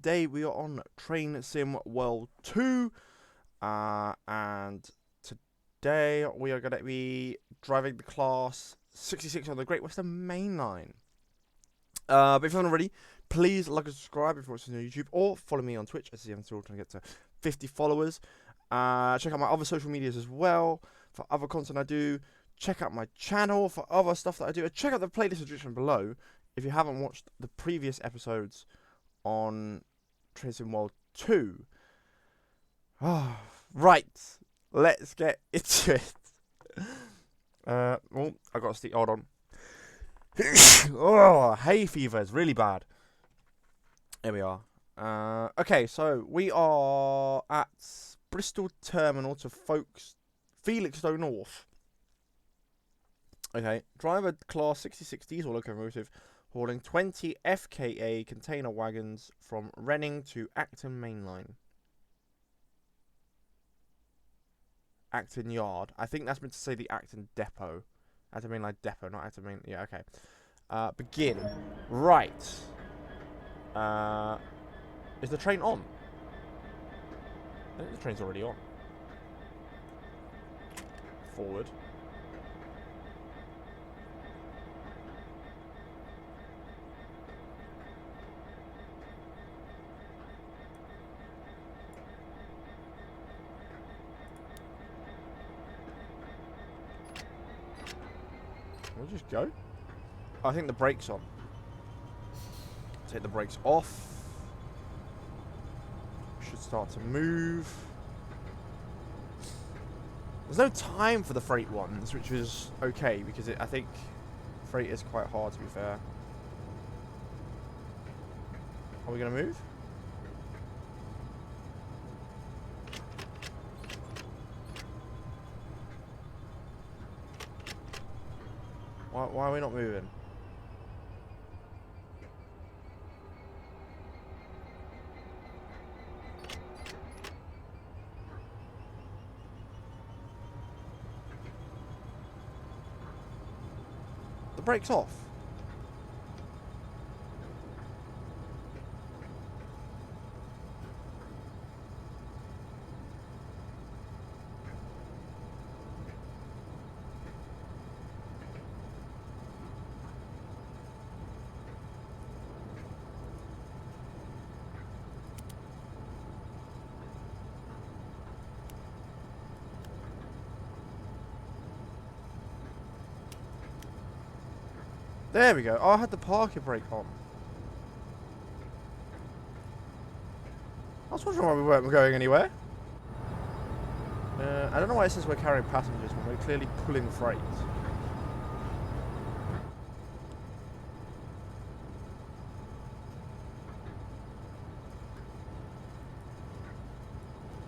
Today we are on Train Sim World 2, and today we are going to be driving the Class 66 on the Great Western Main Line. But if you haven't already, please like and subscribe if you're watching on YouTube, or follow me on Twitch as I'm still trying to get to 50 followers. Check out my other social medias as well for other content I do. Check out my channel for other stuff that I do. Check out the playlist description below if you haven't watched the previous episodes on Train Sim World 2. Right, let's get into it. I got to stick. Hold on. Hay fever is really bad. Here we are. Okay, so we are at Bristol Terminal to Felixstowe North. Okay, driver class 66 diesel locomotive hauling 20 FKA container wagons from Renning to Acton Mainline. Acton Yard. I think that's meant to say the Acton Depot. Acton Mainline Depot, not Acton Main. Yeah, okay. Begin. Right. Is the train on? I think the train's already on. Forward. Can we just go? I think the brake's on. Take the brakes off. Should start to move. There's no time for the freight ones, which is okay, because I think freight is quite hard, to be fair. Are we going to move? Why are we not moving? The brake's off. There we go. Oh, I had the parking brake on. I was wondering why we weren't going anywhere. I don't know why it says we're carrying passengers when we're clearly pulling freight.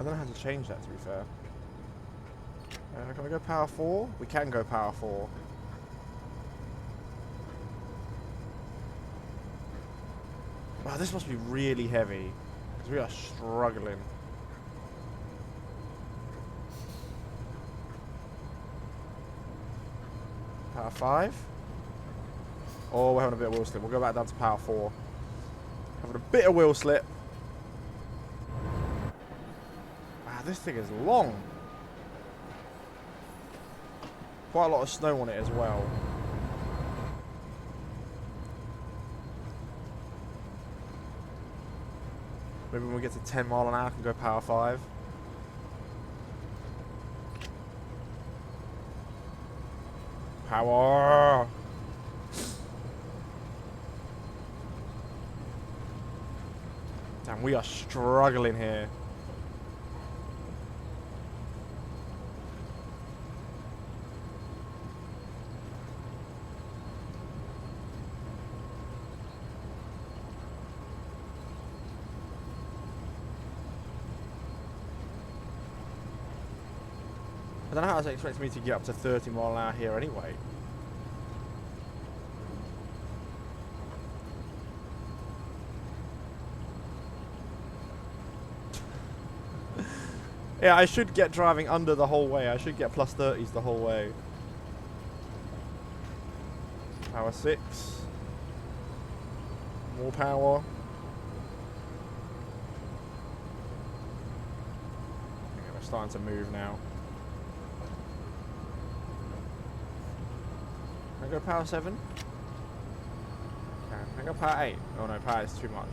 I don't know how to change that, to be fair. Can we go power 4? We can go power 4. Wow, this must be really heavy, because we are struggling. Power 5? Oh, we're having a bit of wheel slip. We'll go back down to power 4. Having a bit of wheel slip. Wow, this thing is long. Quite a lot of snow on it as well. Maybe when we get to 10 mile an hour, I can go power 5. Power! Damn, we are struggling here. I don't know how it's expecting me to get up to 30 mile an hour here anyway. Yeah, I should get driving under the whole way. I should get plus 30s the whole way. Power 6. More power. starting to move now. Can I go power 7? Can I go power 8? Oh no, power 8 is too much.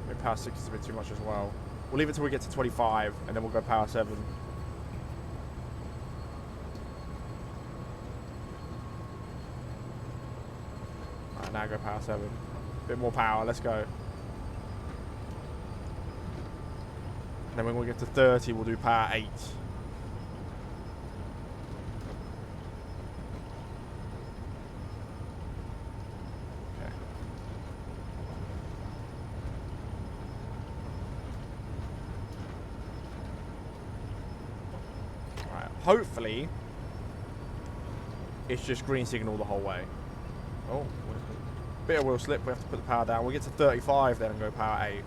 Maybe power 6 is a bit too much as well. We'll leave it till we get to 25, and then we'll go power 7. Alright, now go power 7. Bit more power, let's go. And then when we get to 30, we'll do power 8. Hopefully, it's just green signal the whole way. Oh, bit of wheel slip. We have to put the power down. We'll get to 35 then and go power 8.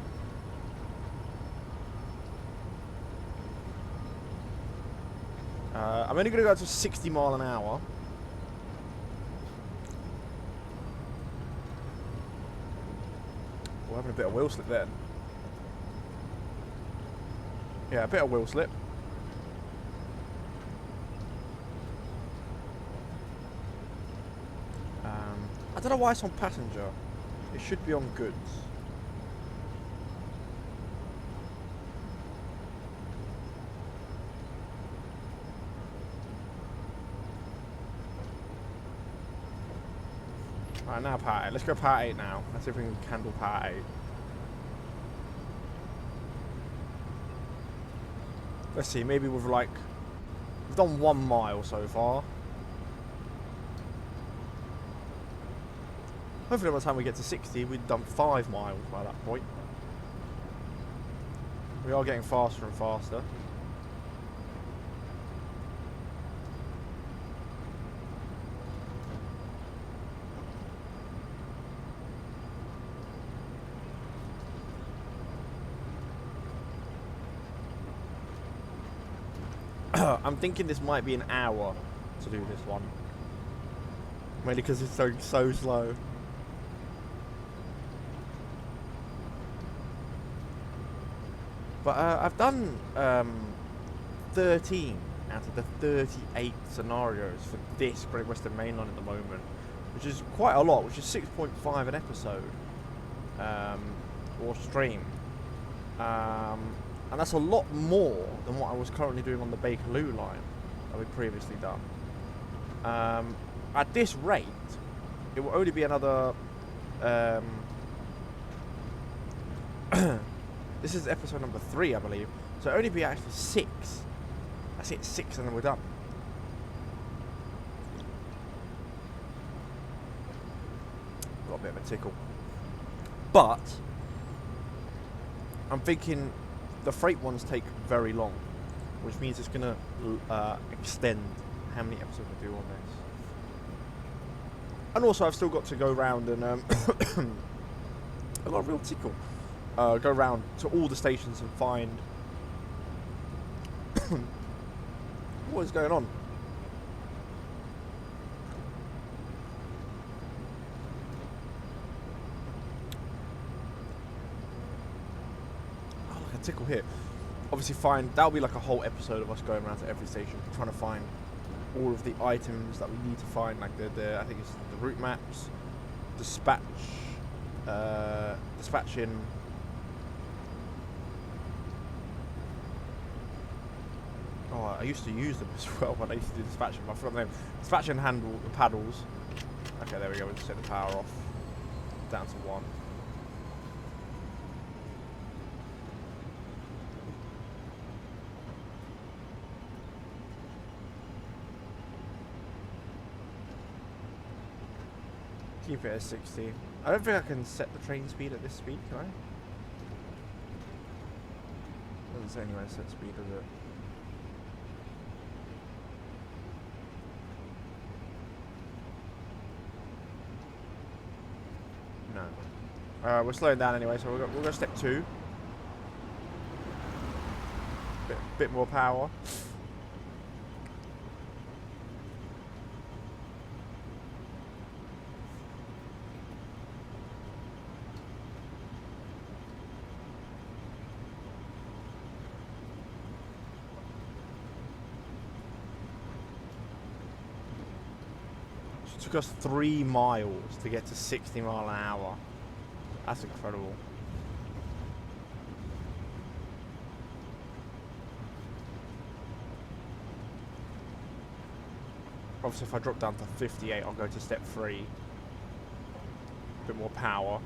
I'm only going to go to 60 mile an hour. We're having a bit of wheel slip then. Yeah, a bit of wheel slip. I don't know why it's on passenger. It should be on goods. Alright, now power 8. Let's go power 8 now. Let's see if we can handle power 8. Let's see, maybe with like... We've done 1 mile so far. Hopefully by the time we get to 60, we've done 5 miles by that point. We are getting faster and faster. I'm thinking this might be an hour to do this one. Mainly because it's so slow. But I've done 13 out of the 38 scenarios for this Great Western Main Line at the moment, which is quite a lot, which is 6.5 an episode or stream. And that's a lot more than what I was currently doing on the Bakerloo line that we'd previously done. At this rate, it will only be another... this is episode number 3, I believe. So it'll only be actually 6. That's it, 6 and then we're done. Got a bit of a tickle. But, I'm thinking the freight ones take very long, which means it's going to extend how many episodes I do on this. And also I've still got to go around and I've got a real tickle. Go around to all the stations and find what is going on. Oh, like a tickle here. Obviously find, that'll be like a whole episode of us going around to every station trying to find all of the items that we need to find, like the I think it's the route maps, dispatching. Oh, I used to use them as well when I used to do dispatching. I forgot the name. Dispatching handle, the paddles. Okay, there we go. We'll just set the power off down to 1. Keep it at 60. I don't think I can set the train speed at this speed, can I? Doesn't say anywhere to set speed, does it? No. We're slowing down anyway, so we'll go step 2. Bit more power. It took us 3 miles to get to 60 mile an hour. That's incredible. Obviously, if I drop down to 58, I'll go to step 3. A bit more power.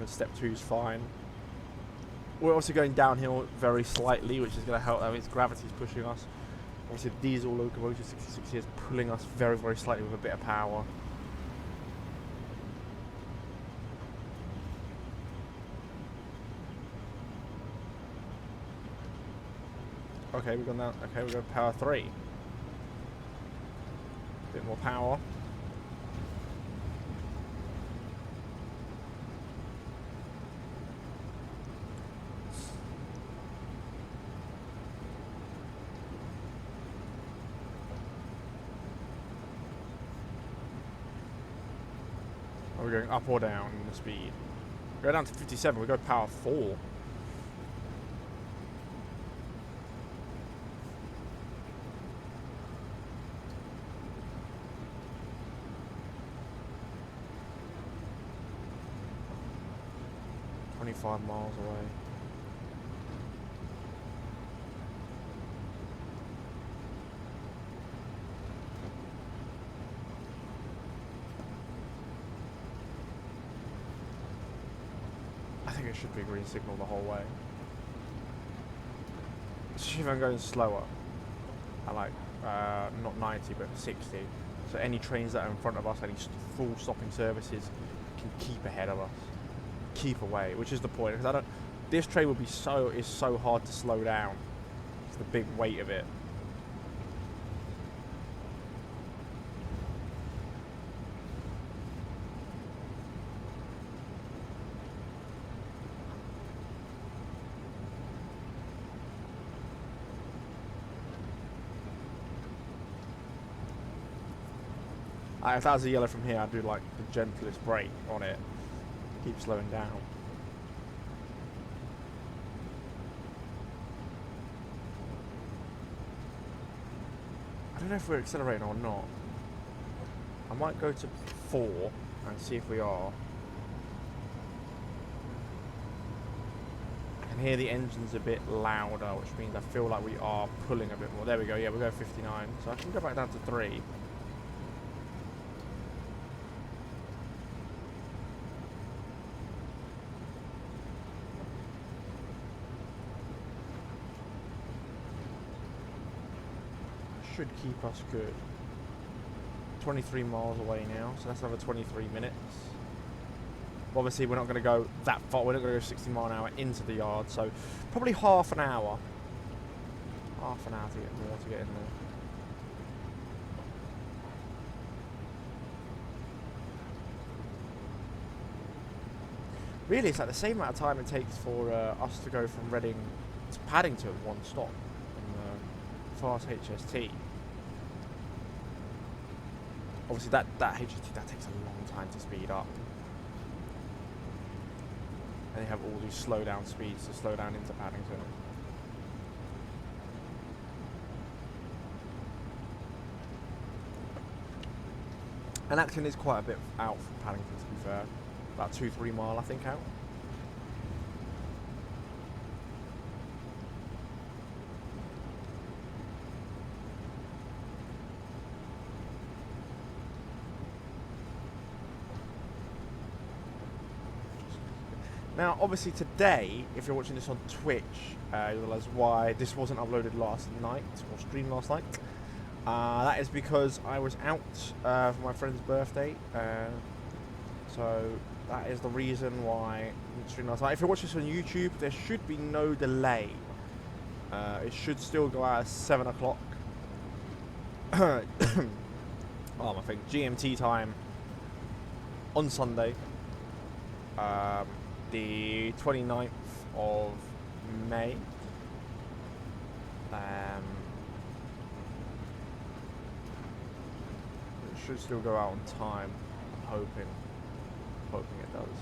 Step 2 is fine. We're also going downhill very slightly, which is going to help. That means gravity's pushing us. Obviously, the diesel locomotive 66 is pulling us very, very slightly with a bit of power. Okay, we've gone down. Okay, we've got power 3. Bit more power. Are we going up or down in the speed? We go down to 57, we go power 4. $25 miles away. I think it should be a green signal the whole way. Especially if I'm going slower. I like, not 90 but 60. So any trains that are in front of us, any full stopping services, can keep ahead of us. Keep away, which is the point. Because I don't. This train would be so hard to slow down. It's the big weight of it. If that was a yellow from here, I'd do like the gentlest brake on it. Keep slowing down. I don't know if we're accelerating or not. I might go to 4 and see if we are. I can hear the engine's a bit louder, which means I feel like we are pulling a bit more. There we go, yeah, we're going 59. So I can go back down to 3. Should keep us good. 23 miles away now, so that's another 23 minutes. Obviously, we're not going to go that far. We're not going to go 60 mile an hour into the yard, so probably half an hour. Half an hour to get in there. Really, it's like the same amount of time it takes for us to go from Reading to Paddington, one stop in the fast HST. Obviously, that HST, that takes a long time to speed up. And they have all these slow down speeds to slow down into Paddington. And Acton is quite a bit out from Paddington, to be fair. About 2-3 mile, I think, out. Now, obviously today, if you're watching this on Twitch, you'll realise why this wasn't uploaded last night, or streamed last night. That is because I was out for my friend's birthday, so that is the reason why I didn't stream last night. If you're watching this on YouTube, there should be no delay. It should still go out at 7 o'clock. Oh, my thing, GMT time on Sunday. The 29th of May. It should still go out on time. I'm hoping it does.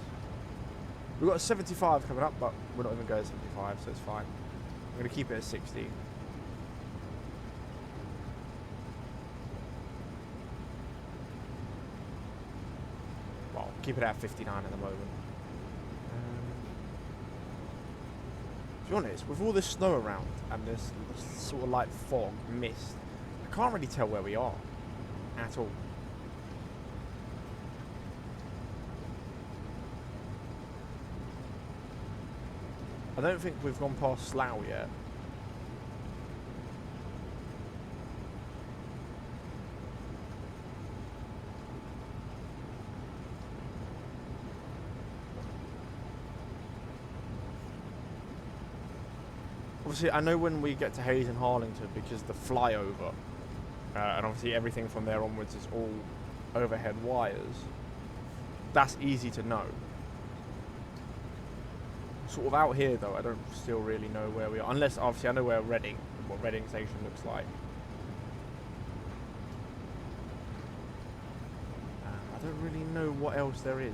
We've got a 75 coming up, but we're not even going 75, so it's fine. I'm going to keep it at 60. Well, keep it at 59 at the moment. To be honest, with all this snow around and this sort of like fog, mist, I can't really tell where we are at all. I don't think we've gone past Slough yet. Obviously, I know when we get to Hayes and Harlington, because the flyover, and obviously everything from there onwards is all overhead wires, that's easy to know. Sort of out here though, I don't still really know where we are, unless obviously I know where what Reading Station looks like. I don't really know what else there is.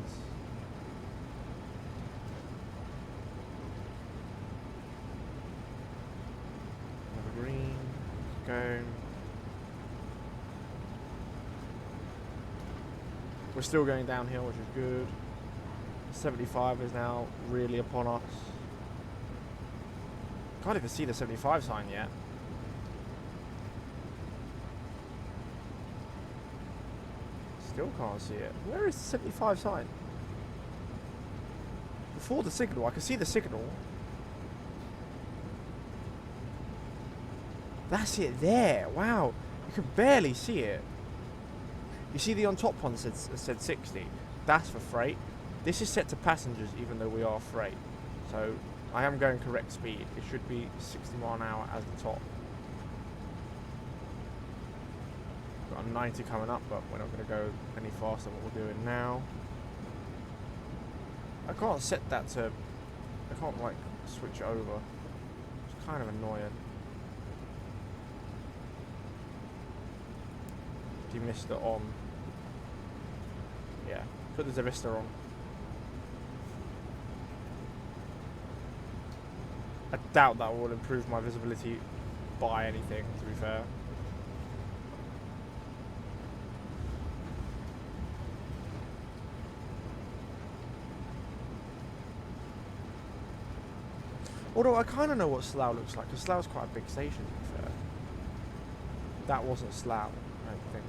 Another green, go. We're still going downhill, which is good. 75 is now really upon us. Can't even see the 75 sign yet. Still can't see it. Where is the 75 sign? Before the signal, I can see the signal. That's it there. Wow, you can barely see it. You see the on top one said 60. That's for freight. This is set to passengers even though we are freight. So I am going correct speed. It should be 60 mile an hour as the top. Got a 90 coming up, but we're not going to go any faster than what we're doing now. I can't set that to... I can't like switch it over. It's kind of annoying. Demister on. Yeah, put the demister on. I doubt that will improve my visibility by anything, to be fair. Although I kind of know what Slough looks like, because Slough's quite a big station, to be fair. That wasn't Slough, I don't think.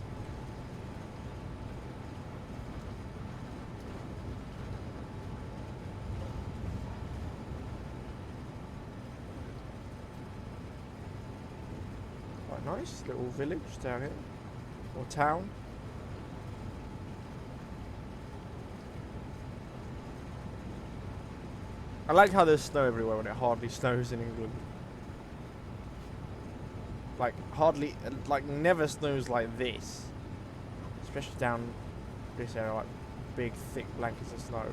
Nice little village down here, or town. I like how there's snow everywhere when it hardly snows in England. Like hardly, like never snows like this, especially down this area, like big thick blankets of snow.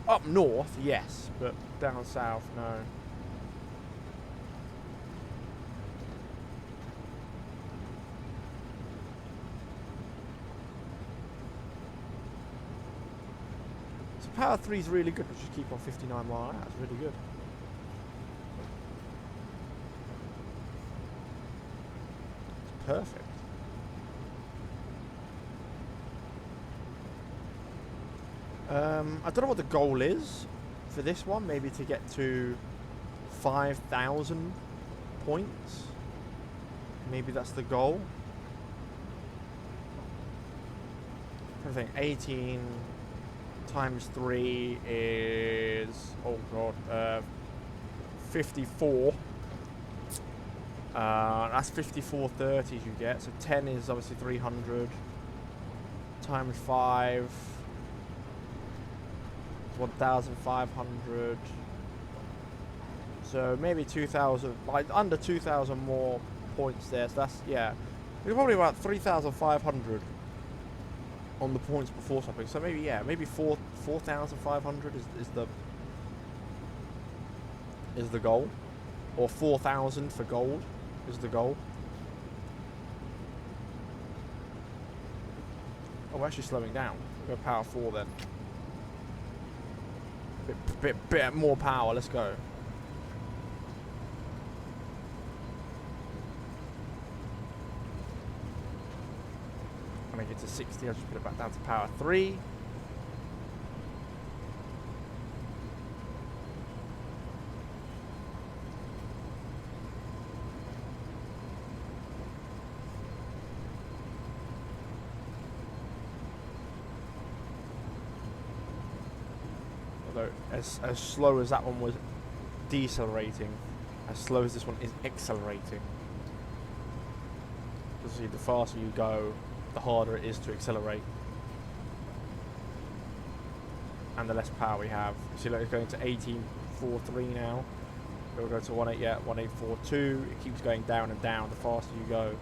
Up north, yes, but down south, no. Power 3 is really good, we just keep on 59 mile an hour, that's really good. It's perfect. I don't know what the goal is for this one, maybe to get to 5,000 points. Maybe that's the goal. I think 18 times 3 is, oh god, 54. That's 54 30s you get. So 10 is obviously 300 times 5 is 1,500. So maybe 2,000, like under 2,000 more points there. So that's, yeah, we're probably about 3,500 on the points before something. So maybe, yeah, maybe 4,500 is the goal, or 4,000 for gold is the goal. Oh, we're actually slowing down. We'll go power 4 then. Bit more power. Let's go. When I get to 60, I'll just put it back down to power 3. Although, as slow as that one was decelerating, as slow as this one is accelerating. Because the faster you go, the harder it is to accelerate. And the less power we have. You see, like, it's going to 18.43 now. It'll go to 18.42. It keeps going down and down the faster you go.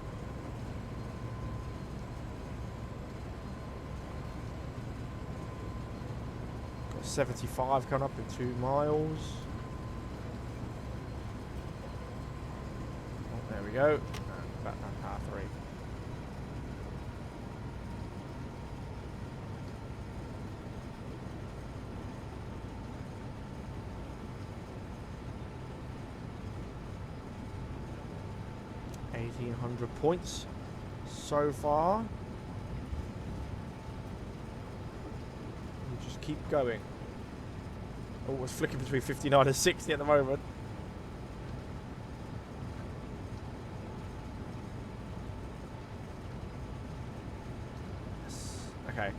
Got 75 coming up in 2 miles. Oh, there we go. And back down power 3. £1,800 so far. We'll just keep going. Oh, it's flicking between 59 and 60 at the moment. Yes. Okay.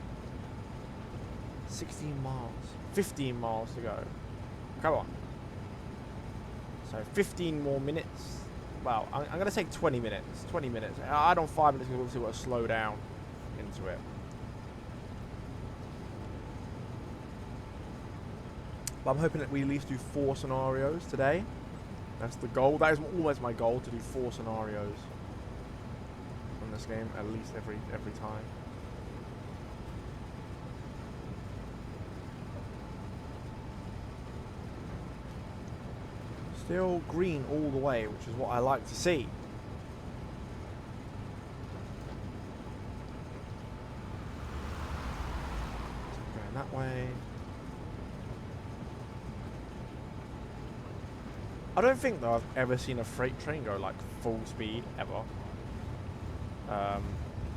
16 miles. 15 miles to go. Come on. So 15 more minutes. Well, I'm going to say 20 minutes. 20 minutes. I don't 5 minutes because obviously we've got to slow down into it. But I'm hoping that we at least do 4 scenarios today. That's the goal. That is always my goal, to do 4 scenarios in this game, at least every time. Still green all the way, which is what I like to see. Going that way. I don't think though I've ever seen a freight train go like full speed ever.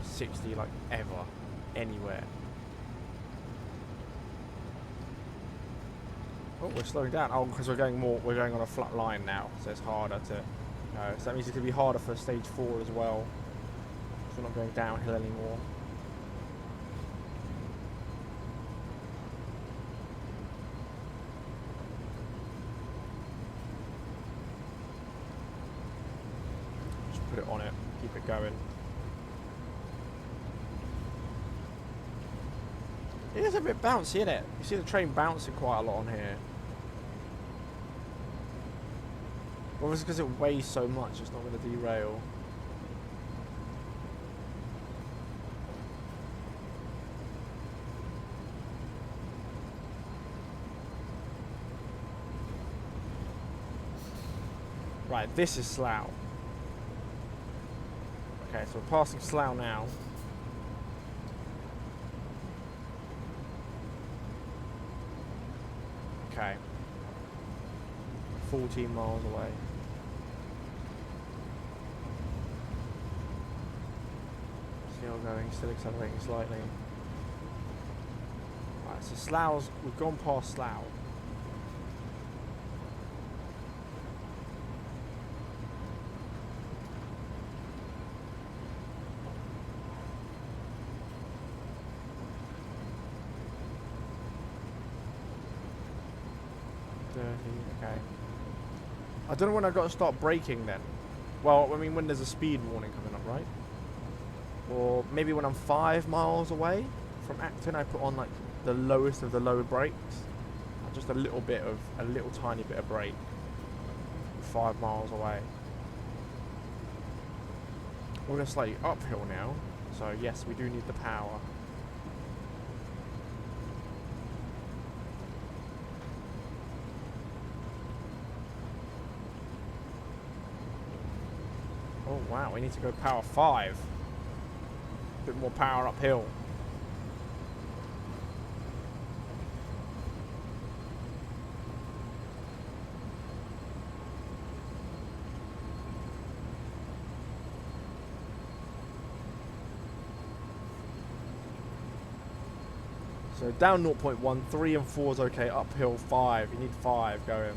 60 like ever, anywhere. Oh, we're slowing down. Oh, because we're going on a flat line now, so it's harder to. So that means it's gonna be harder for stage 4 as well. So we're not going downhill anymore. Just put it on it, keep it going. It is a bit bouncy, isn't it? You see the train bouncing quite a lot on here. Obviously because it weighs so much, it's not going to derail. Right, this is Slough. Okay, so we're passing Slough now. Okay. 14 miles away. Still going, still accelerating slightly. Right, so Slough's, we've gone past Slough. Okay. I don't know when I've got to start braking then. Well, I mean when there's a speed warning coming up, right? Or maybe when I'm 5 miles away from Acton, I put on like the lowest of the low brakes. Just a little tiny bit of brake. 5 miles away. We're going slightly uphill now, so yes, we do need the power. Oh wow, we need to go power 5. A bit more power uphill. So down 0.1, 3 and 4 is okay. Uphill 5. You need 5 going.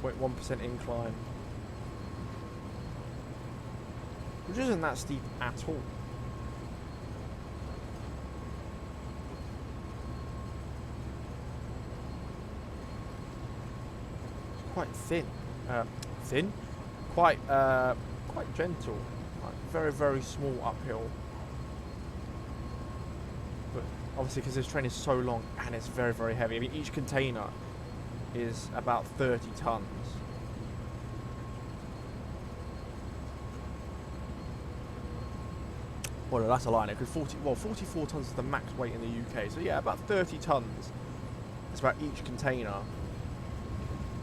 0.1% incline. Which isn't that steep at all. It's quite thin. Quite gentle. Like very, very small uphill. But obviously because this train is so long and it's very, very heavy. I mean, each container is about 30 tons. Well, no, that's a lie. Because 44 tons is the max weight in the UK. So yeah, about 30 tons. That's about each container.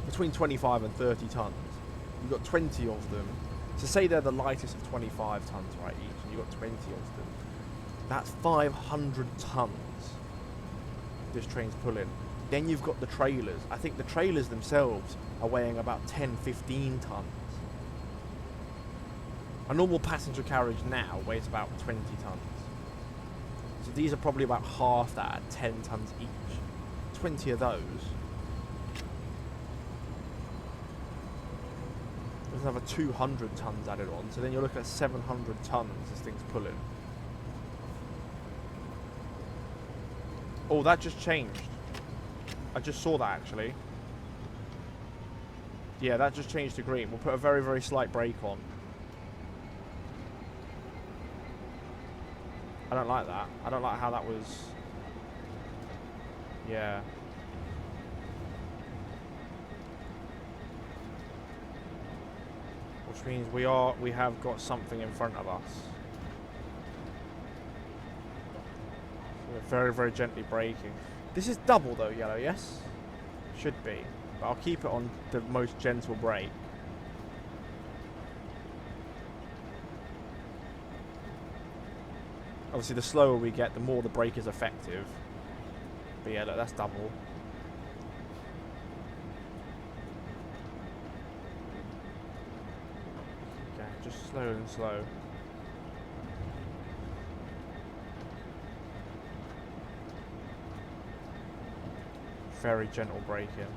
Between 25 and 30 tons. You've got 20 of them. So say they're the lightest of 25 tons, right, each, and you've got 20 of them. That's 500 tons this train's pulling. Then you've got the trailers. I think the trailers themselves are weighing about 10, 15 tons. A normal passenger carriage now weighs about 20 tons. So these are probably about half that at 10 tons each. 20 of those. There's another 200 tons added on. So then you're looking at 700 tons this thing's pulling. Oh, that just changed. I just saw that actually. Yeah, that just changed to green. We'll put a very, very slight brake on. I don't like that. I don't like how that was. Yeah. Which means we have got something in front of us. So we're very, very gently braking. This is double though, yellow, yes? Should be. But I'll keep it on the most gentle brake. Obviously, the slower we get, the more the brake is effective. But yeah, look, that's double. Okay, just slow and slow. Very gentle braking.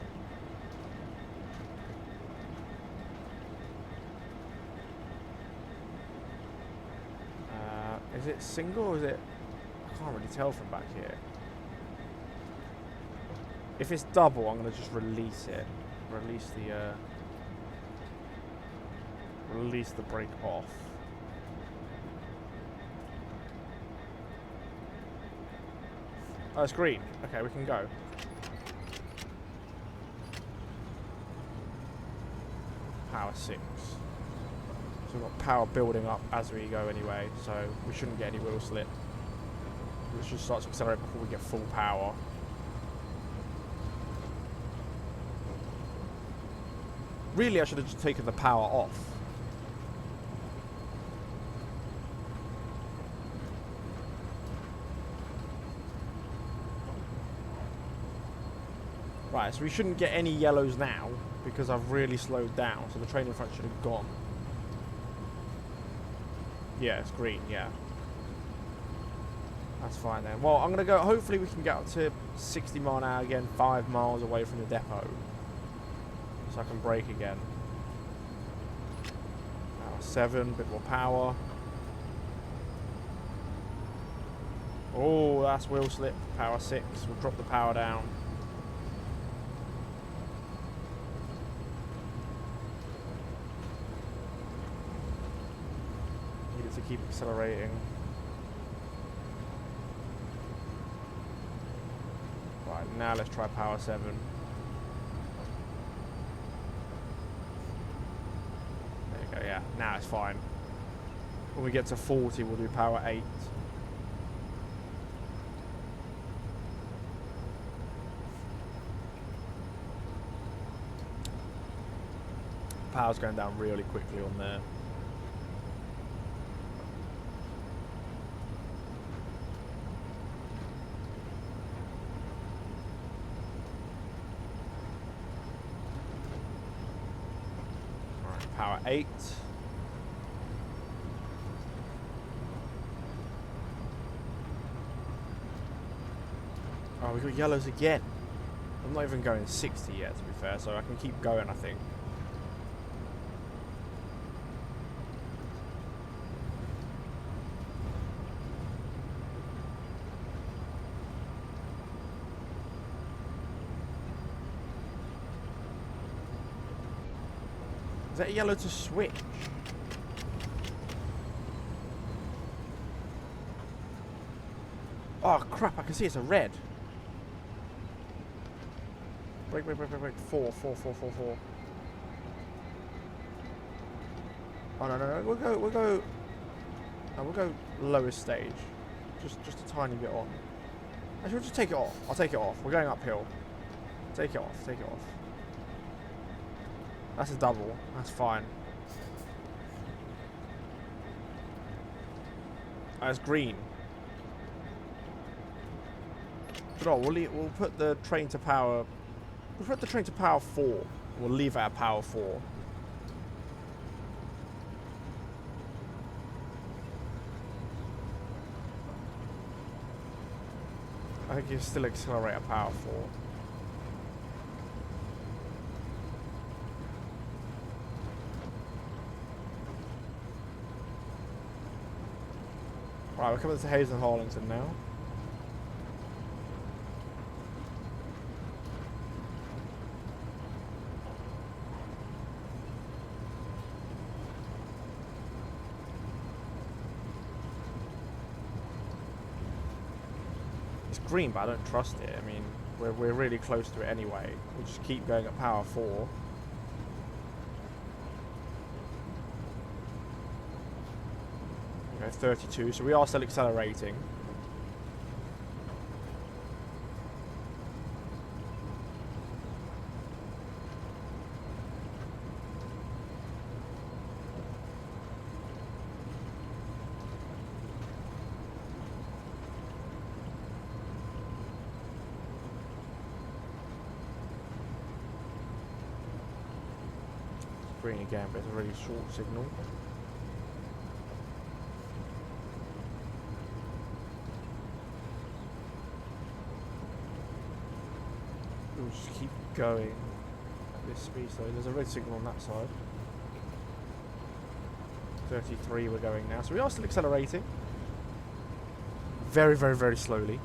Is it single or is it... I can't really tell from back here. If it's double, I'm going to just release it. Release the brake off. Oh, it's green. Okay, we can go. Power 6. So we've got power building up as we go anyway, so we shouldn't get any wheel slip. Let's just start to accelerate before we get full power. Really, I should have just taken the power off. Right, so we shouldn't get any yellows now because I've really slowed down, so the train in front should have gone. Yeah, it's green, yeah. That's fine then. Well, I'm going to go, hopefully we can get up to 60 mile an hour again, 5 miles away from the depot. So I can brake again. Power 7, bit more power. Oh, that's wheel slip. Power 6, we'll drop the power down. To keep accelerating. Right, now let's try power 7. There you go, yeah, now it's fine. When we get to 40, we'll do power 8. Power's going down really quickly on there. Power 8. Oh, we got yellows again. I'm not even going 60 yet, to be fair, so I can keep going, I think. Is that yellow to switch? Oh crap, I can see it's a red. Break. 4. Oh no. We'll go lowest stage. Just a tiny bit on. Actually, we'll just take it off. I'll take it off. We're going uphill. Take it off. That's a double. That's fine. That's green. But we'll put the train to power. We'll put the train to power 4. We'll leave it at power 4. I think you still accelerate at power 4. Right, we're coming to Hayes and Harlington now. It's green, but I don't trust it. I mean, we're really close to it anyway. We'll just keep going at power 4. Okay, 32, so we are still accelerating. Green again, but it's a really short signal. We'll just keep going at this speed. So there's a red signal on that side. 33 we're going now. So we are still accelerating. Very slowly.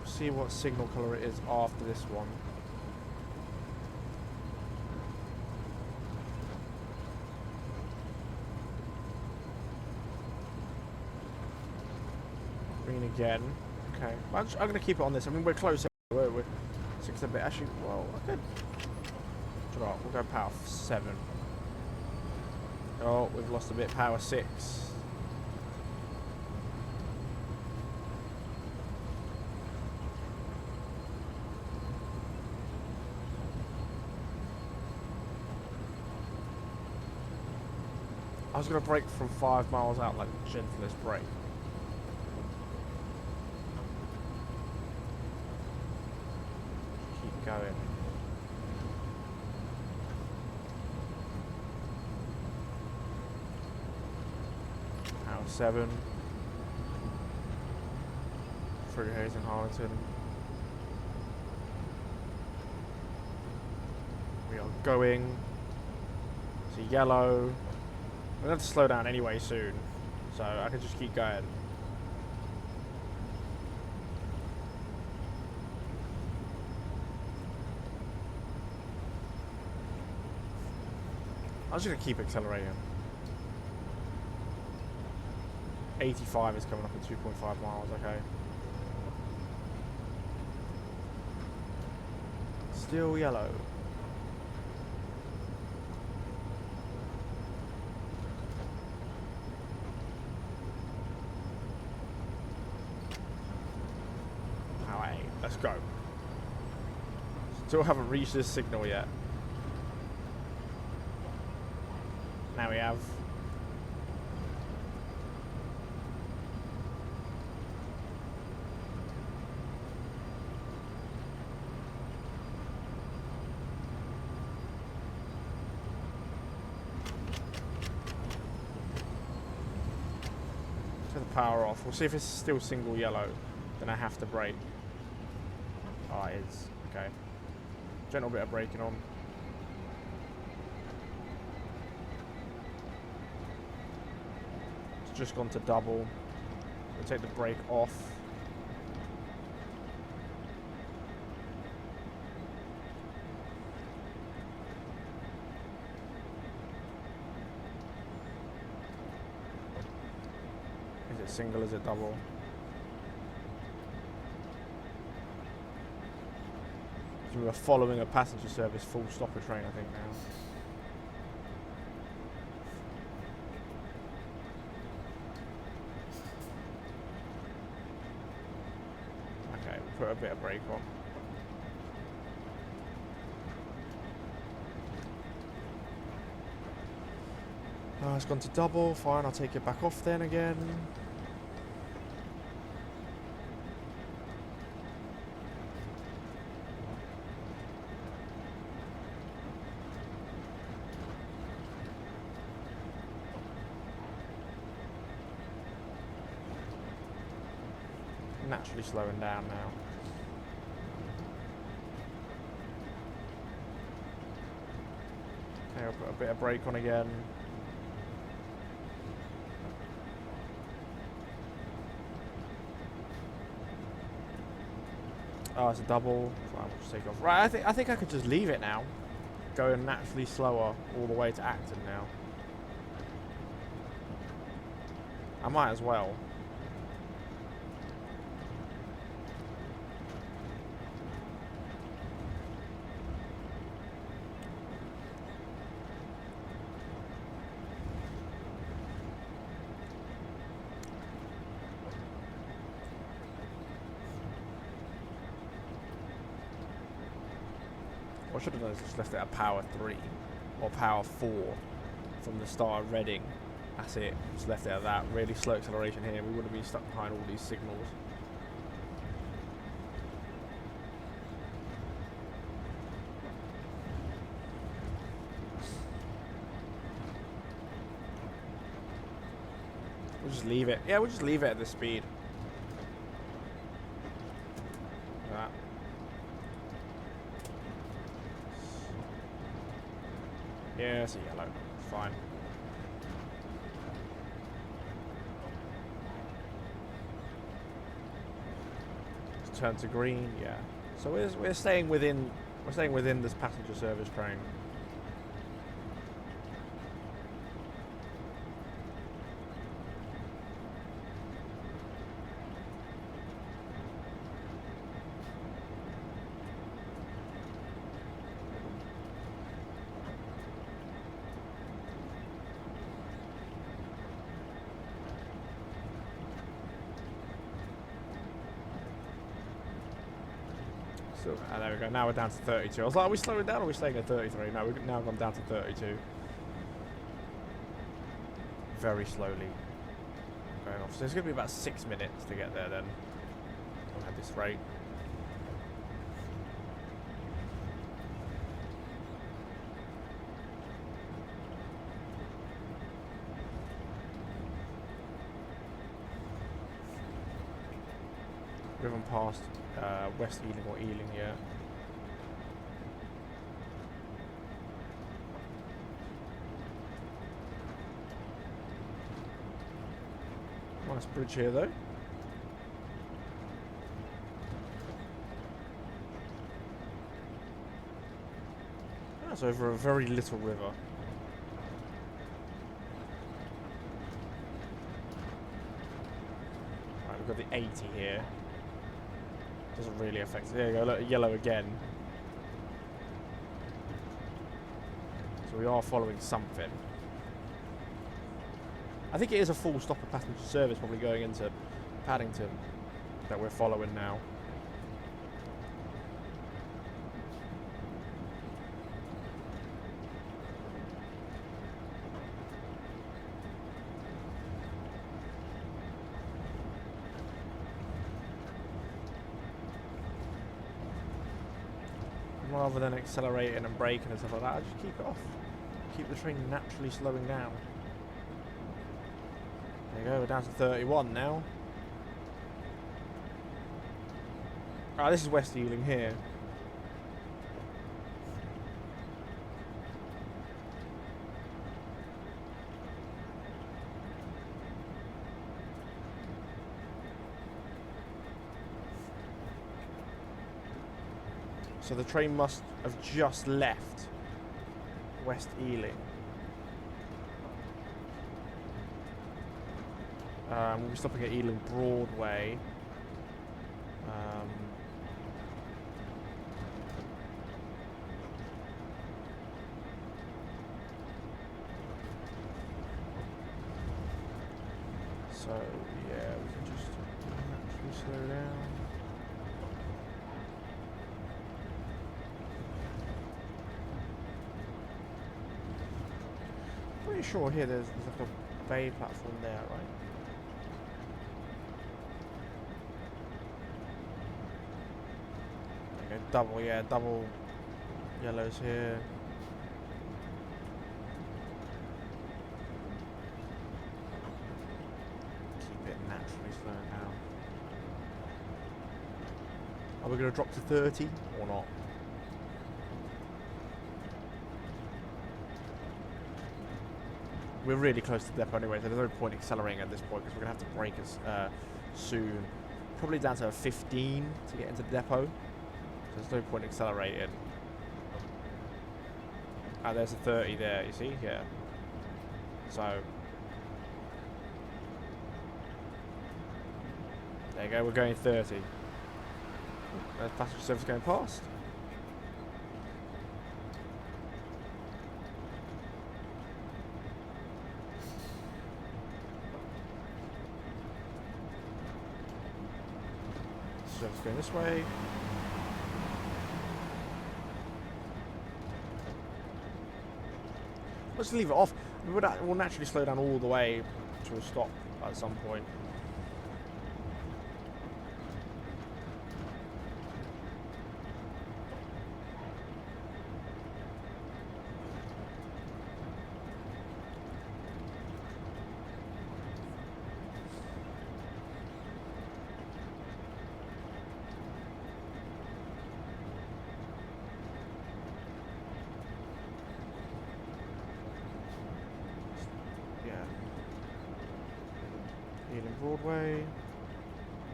See what signal colour it is after this one. Green again. Okay, I'm going to keep it on this. I mean, we're close. We're 6 a bit. Actually, well, I could. Right, we'll go power 7. Oh, we've lost a bit. Power 6. I was going to brake from 5 miles out like the gentlest brake. Keep going. Power 7. Through Hayes and Harlington. We are going. It's a yellow. We're going to have to slow down anyway soon, so I can just keep going. I'm just going to keep accelerating. 85 is coming up in 2.5 miles, okay. Still yellow. Let's go. Still haven't reached this signal yet. Now we have. To the power off. We'll see if it's still single yellow. Then I have to brake. Oh, it is. Okay. Gentle bit of braking on. It's just gone to double. We'll take the brake off. Is it single? Is it double? So we're following a passenger service full stopper train, I think, now. Okay, we'll put a bit of brake on. It's gone to double. Fine, I'll take it back off then again. Naturally slowing down now. Okay, I'll put a bit of brake on again. Oh, it's a double. So I'll just take off. Right, I think I could just leave it now. Going naturally slower all the way to Acton now. I might as well. What I should have done is just left it at power 3 or power 4 from the start of Reading. That's it. Just left it at that. Really slow acceleration here. We wouldn't be stuck behind all these signals. We'll just leave it. Yeah, we'll just leave it at this speed. Like that. Yeah, it's a yellow. Fine. Let's turn to green. Yeah. So we're staying within this passenger service train. There we go. Now we're down to 32. I was like, are we slowing down or are we staying at 33? No, we've now gone down to 32. Very slowly going off. So it's going to be about 6 minutes to get there then. At this rate. Driven past West Ealing or Ealing, yeah. Nice bridge here though. That's over a very little river. Right, we've got the 80 here. Doesn't really affect it. There you go, look, yellow again. So we are following something. I think it is a full stopper passenger service probably going into Paddington that we're following now. Rather than accelerating and braking and stuff like that, I just keep it off. Keep the train naturally slowing down. There you go, we're down to 31 now. Ah, this is West Ealing here. So the train must have just left West Ealing. We'll be stopping at Ealing Broadway. So yeah, we can just actually slow down. Pretty sure here there's like a bay platform there, right? There you go, double, yeah, double yellows here. Keep it naturally slowing down. Are we going to drop to 30 or not? We're really close to the depot anyway, so there's no point accelerating at this point because we're going to have to brake us soon. Probably down to a 15 to get into the depot. So there's no point accelerating. Ah, there's a 30 there, you see? Yeah. So. There you go, we're going 30. There's passenger service going past. Service going this way. Let's leave it off. We'll naturally slow down all the way to a stop at some point. Ealing Broadway,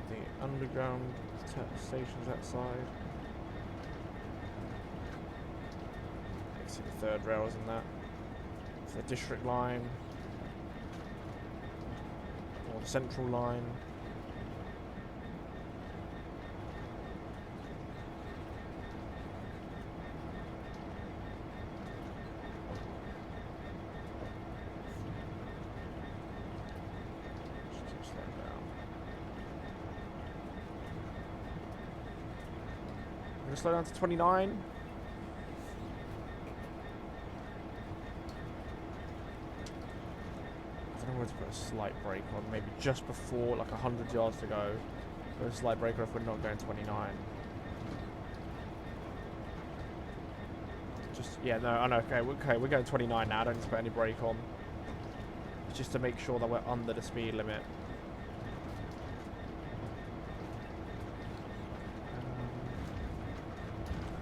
the underground stations outside. You can see the third rails in that. It's the district line, or the central line. Slow down to 29. I don't know where to put a slight brake on. Maybe just before, like 100 yards to go. Put a slight brake on if we're not going 29. Just, yeah, no, I know. Okay, we're going 29 now. I don't need to put any brake on. It's just to make sure that we're under the speed limit.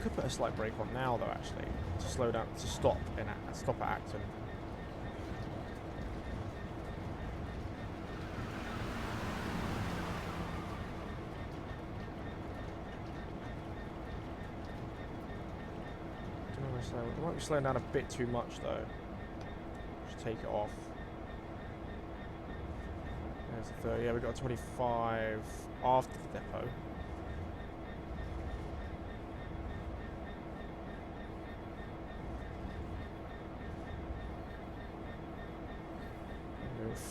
Could put a slight brake on now though, actually, to slow down, to stop at Acton. It might be slowing down a bit too much though. Just take it off. There's a 30. Yeah, we got a 25 after the depot.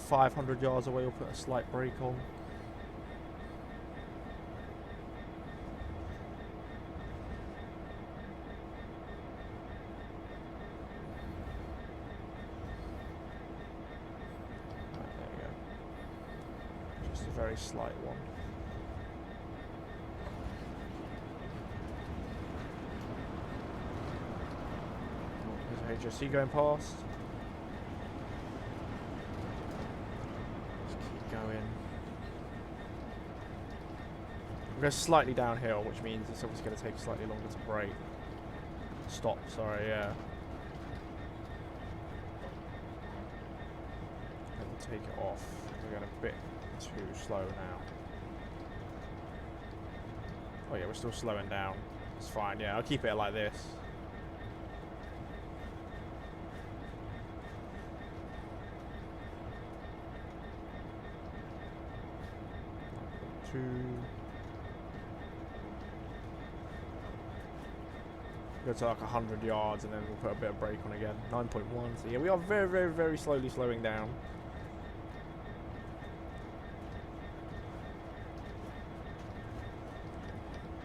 500 yards away, we'll put a slight brake on. Right, there we go. Just a very slight one. There's HSC going past. going. We're going slightly downhill, which means it's obviously going to take slightly longer to brake. Stop, sorry, yeah. And we'll take it off. We're going a bit too slow now. Oh yeah, we're still slowing down. It's fine, yeah, I'll keep it like this. Go to like 100 yards and then we'll put a bit of brake on again. 9.1, so yeah, we are very, very, very slowly slowing down.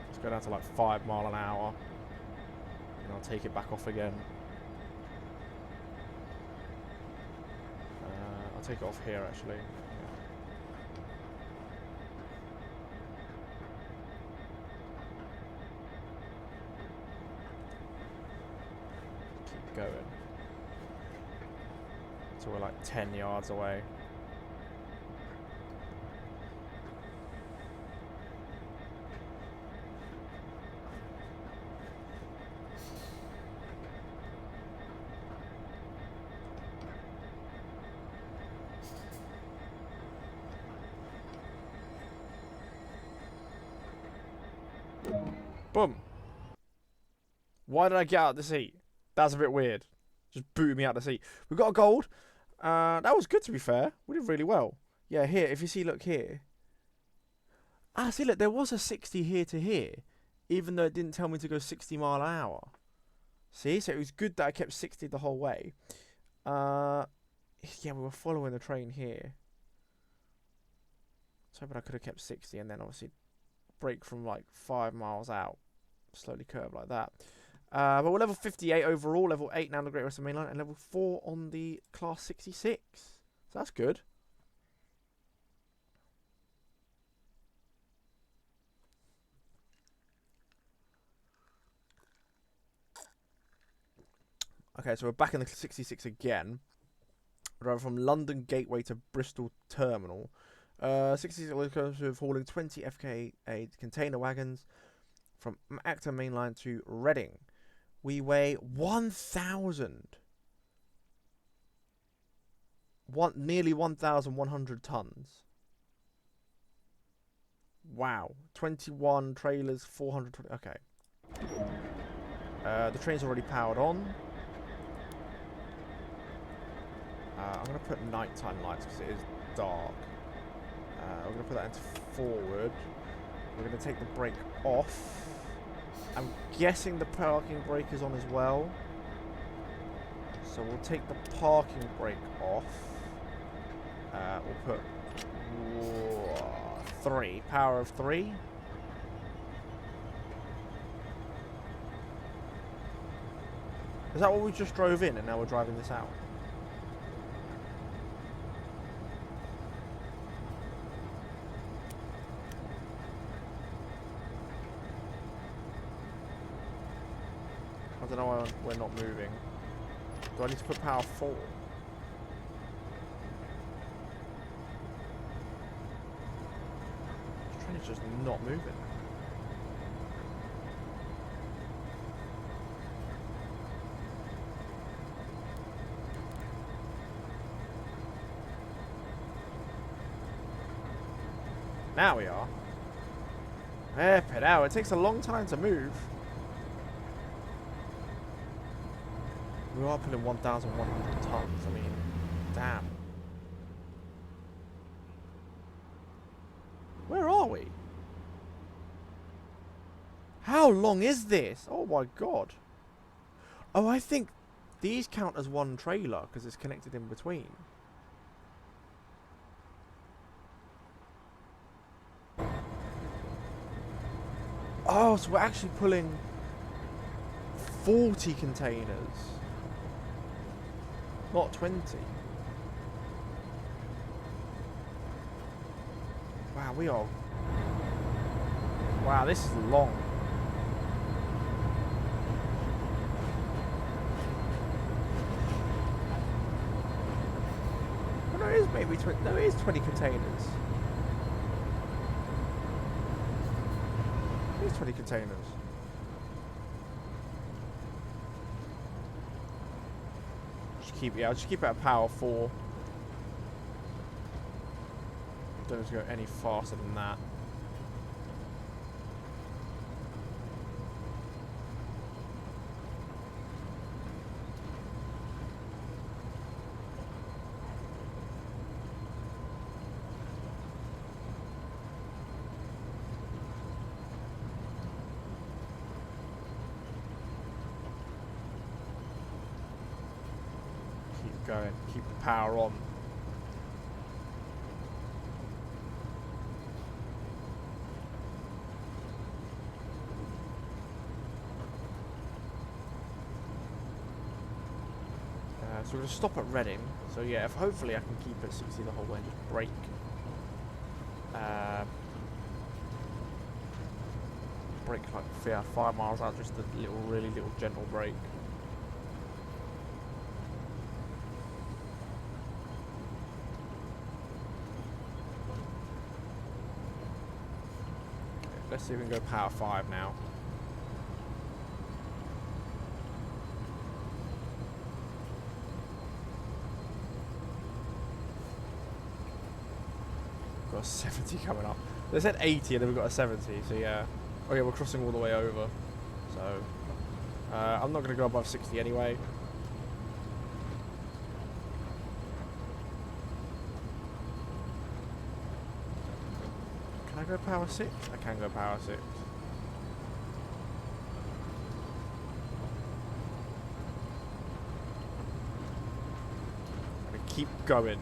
Let's go down to like 5 miles an hour. And I'll take it back off again. I'll take it off here actually. Going. So we're like 10 yards away. Boom. Why did I get out of the seat? That's a bit weird. Just booted me out of the seat. We got a gold. That was good, to be fair. We did really well. Yeah, here, if you see, look here. Ah, see, look, there was a 60 here to here. Even though it didn't tell me to go 60 mile an hour. See, so it was good that I kept 60 the whole way. Yeah, we were following the train here. I was hoping I could have kept 60 and then obviously brake from like 5 miles out. Slowly curve like that. But we're level 58 overall, level 8 now on the Great Western Main Line, and level 4 on the Class 66. So that's good. Okay, so we're back in the 66 again. We're driving from London Gateway to Bristol Terminal. 66 with hauling 20 FK8 container wagons from Acton Main Line to Reading. We weigh 1,000. Nearly 1,100 tons. Wow. 21 trailers, 420. Okay. The train's already powered on. I'm going to put nighttime lights because it is dark. We're going to put that into forward. We're going to take the brake off. I'm guessing the parking brake is on as well. So we'll take the parking brake off. We'll put 3. Power of 3. Is that what we just drove in and now we're driving this out? I don't know why we're not moving. Do I need to put power 4? This train is just not moving. Now we are. It takes a long time to move. We are pulling 1,100 tons. I mean, damn. Where are we? How long is this? Oh my god. Oh, I think these count as one trailer because it's connected in between. Oh, so we're actually pulling 40 containers. Not 20. Wow, we are... Wow, this is long. I no, it is maybe 20. No, it is 20 containers. It is 20 containers. I'll just keep it at power 4. Don't need to go any faster than that. Keep going. Keep the power on. So we're going to stop at Reading. So yeah, hopefully I can keep it 60 the whole way and just brake. Brake like 5 miles out, just a really little gentle brake. Okay, let's see if we can go power 5 now. Got a 70 coming up. They said 80 and then we've got a 70, so yeah. Oh yeah, we're crossing all the way over. So, I'm not going to go above 60 anyway. Can I go power 6? I can go power 6. I'm going to keep going.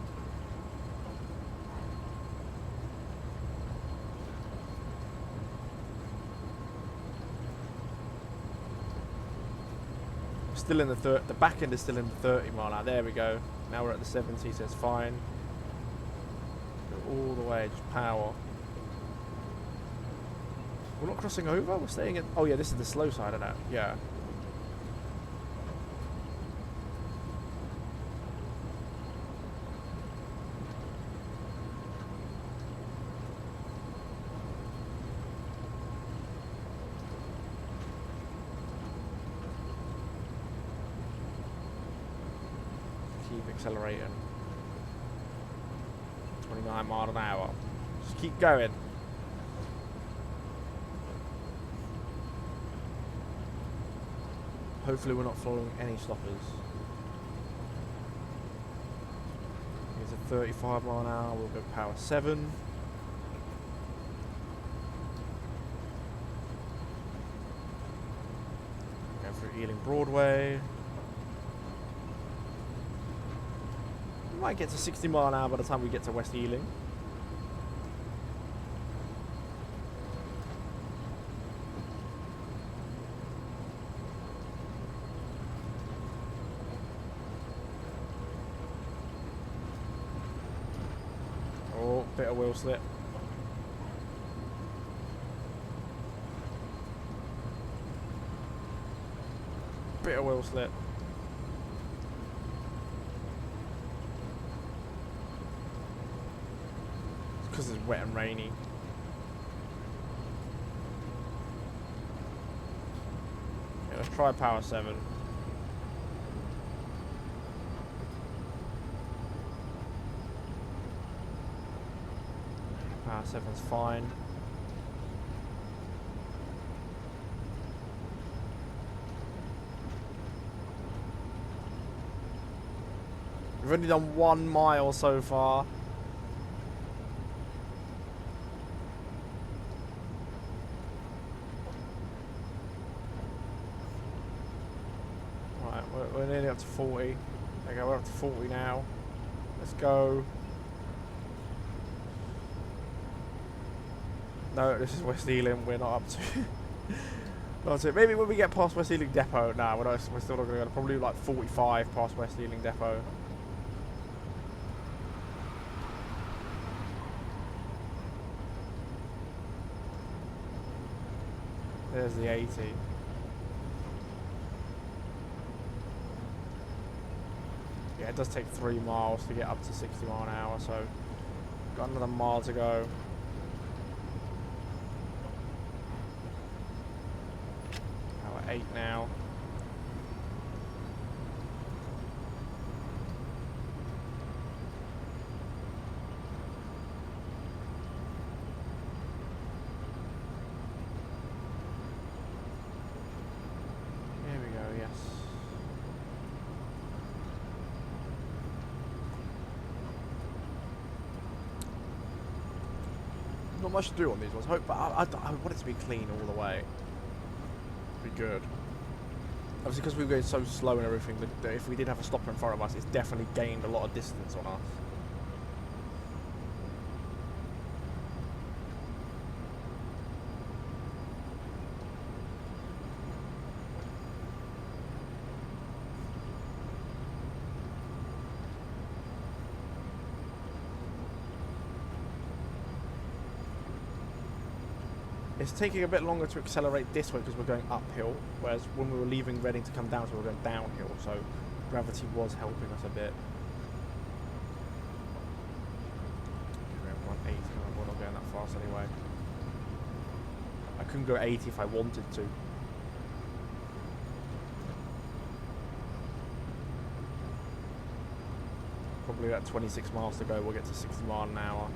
Still in the back end is still in the 30 mile hour. There we go. Now we're at the 70, so it's fine. Go all the way, just power. We're not crossing over. We're staying in. Oh yeah, this is the slow side of that. Yeah. Keep accelerating. 29 miles an hour. Just keep going. Hopefully we're not following any stoppers. Here's a 35 mile an hour. We'll go power 7. Going through Ealing Broadway. Might get to 60 mile an hour by the time we get to West Ealing. Oh, bit of wheel slip. Bit of wheel slip. Because it's wet and rainy. Okay, let's try power 7. Power 7's fine. We've only done 1 mile so far. We're nearly up to 40. Okay, we're up to 40 now. Let's go. No, this is West Ealing. We're not up to. Not to. Maybe when we get past West Ealing Depot. Nah, we're still not going to go. Probably like 45 past West Ealing Depot. There's the 80. Yeah, it does take 3 miles to get up to 60 mile an hour, so got another mile to go. Hour 8 now. There we go, yes. Not much to do on these ones, but I want it to be clean all the way. Be good. Obviously, because we were going so slow and everything, that if we did have a stopper in front of us, it's definitely gained a lot of distance on us. It's taking a bit longer to accelerate this way because we're going uphill, whereas when we were leaving Reading to come down, so we were going downhill, so gravity was helping us a bit. We're 180, we're not going that fast anyway. I couldn't go 80 if I wanted to. Probably about 26 miles to go, we'll get to 60 miles an hour.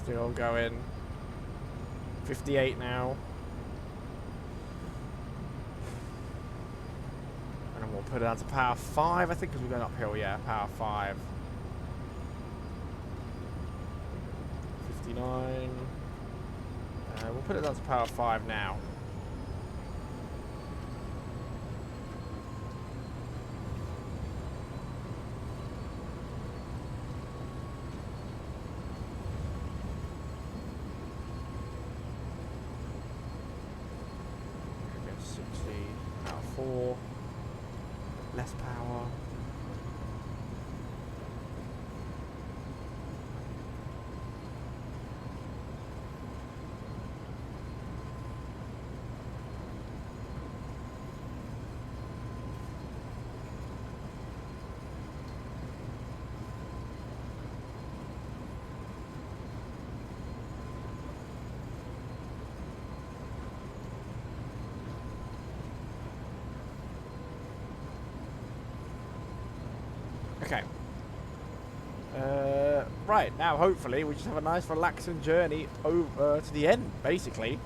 Still going. 58 now. And then we'll put it down to power 5, I think, because we're going uphill, yeah, power 5. 59. We'll put it down to power 5 now. Power 4. Less power. Okay. Right, now hopefully we just have a nice relaxing journey over to the end, basically.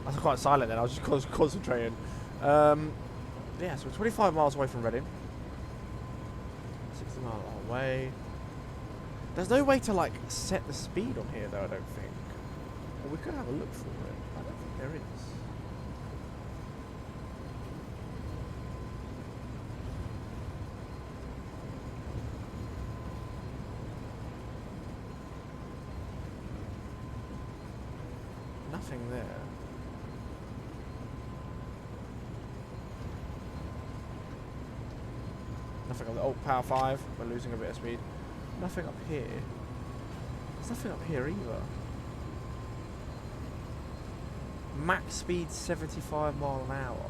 I was quite silent then, I was just concentrating. Yeah, so we're 25 miles away from Reading. 60 miles away. There's no way to, like, set the speed on here, though, I don't think. Well, we could have a look for it. I don't think there is. Nothing there. Nothing on the power 5. We're losing a bit of speed. Nothing up here. There's nothing up here either. Max speed 75 mile an hour.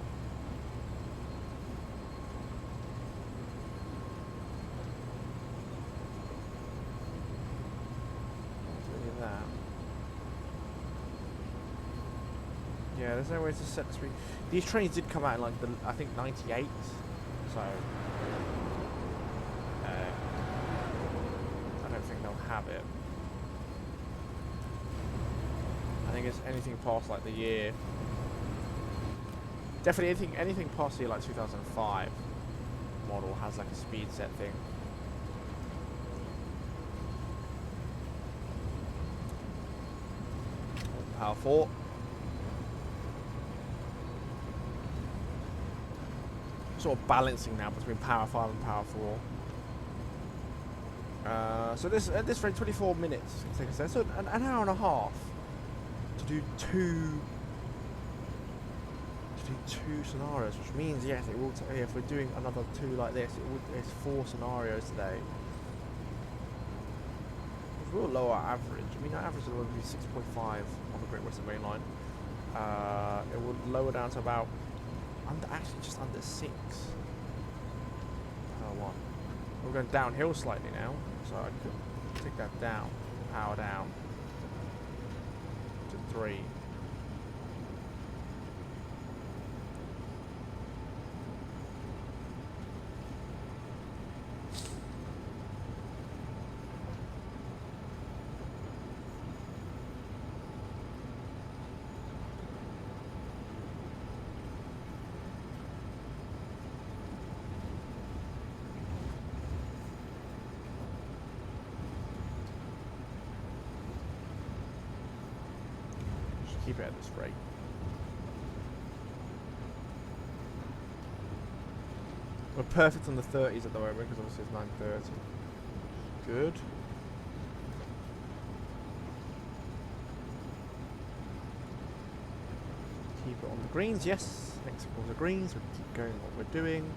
Yeah, there's no way to set the speed. These trains did come out in like I think 98, so I don't think they'll have it. I think it's anything past like the year. Definitely anything past the year like 2005 model has like a speed set thing. Power 4. Sort of balancing now between power 5 and power 4. So this at this rate 24 minutes it's taken us, so an hour and a half to do two 2 scenarios, which means yes, it will. If we're doing another 2 like this, it's 4 scenarios today. Which will lower our average. I mean, our average will be 6.5 on the Great Western Main Line. It will lower down to about actually just under 6 per 1. We're going downhill slightly now, so I could take that down, power down to 3. Keep it at this rate. We're perfect on the 30s at the moment because obviously it's 9:30. Good. Keep it on the greens, yes. Next signals are greens, we keep going what we're doing.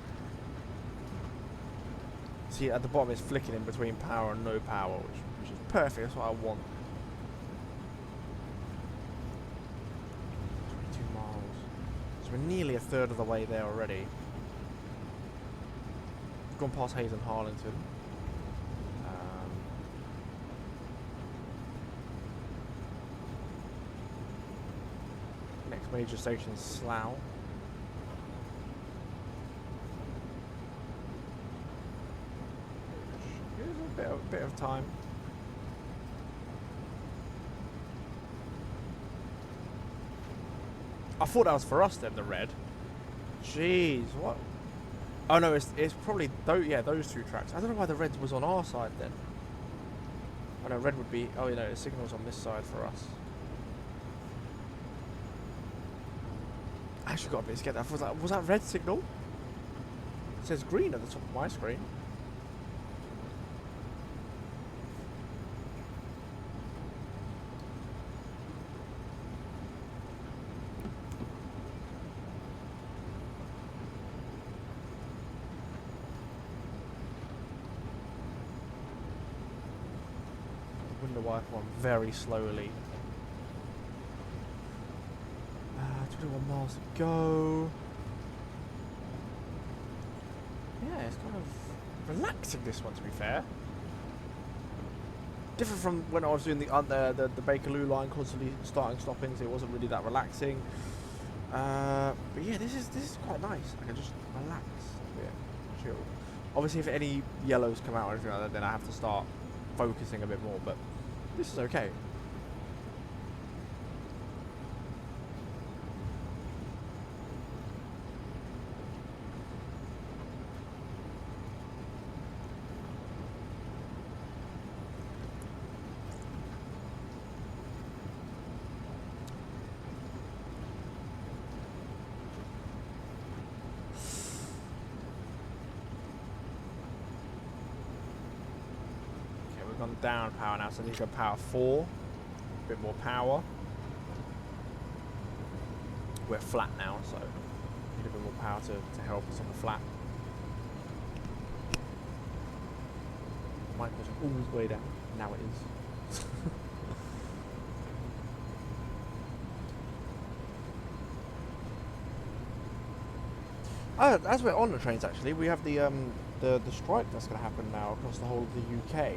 See, at the bottom it's flicking in between power and no power, which is perfect, that's what I want. We're nearly a third of the way there already. We've gone past Hayes and Harlington. Next major station is Slough. Here's a bit of time. I thought that was for us then, the red. Jeez, what? Oh no, it's probably those 2 tracks. I don't know why the red was on our side then. Oh no, red would be. Oh, you know, the signal's on this side for us. I actually got a bit scared. Was that red signal? It says green at the top of my screen. Window wiper on very slowly. 21 miles to go. Yeah, it's kind of relaxing, this one, to be fair. Different from when I was doing the Bakerloo line, constantly starting stoppings. It wasn't really that relaxing. But yeah, this is quite nice. I can just relax a bit, chill. Obviously, if any yellows come out or anything like that, then I have to start focusing a bit more, but this is okay. Gone down power now, so I need to go power 4. A bit more power. We're flat now, so need a bit more power to help us on the flat. Mine was always way down. Now it is. As we're on the trains, actually, we have the strike that's going to happen now across the whole of the UK.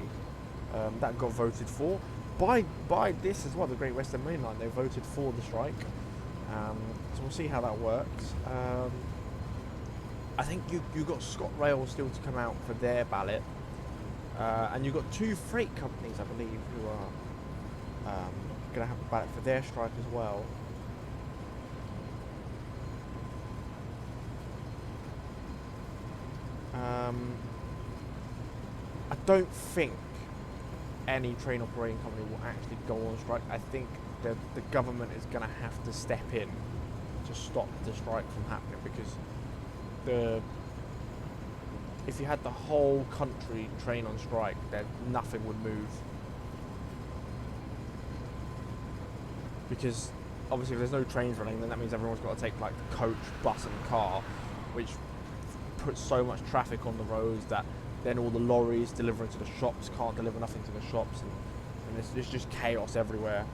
That got voted for by this as well, the Great Western Main Line. They voted for the strike, so we'll see how that works. I think you got ScotRail still to come out for their ballot, and you've got 2 freight companies, I believe, who are going to have a ballot for their strike as well. I don't think any train operating company will actually go on strike. I think the government is going to have to step in to stop the strike from happening, because if you had the whole country train on strike, then nothing would move. Because obviously if there's no trains running, then that means everyone's got to take like coach, bus and car, which puts so much traffic on the roads that then all the lorries delivering to the shops can't deliver nothing to the shops, and it's just chaos everywhere.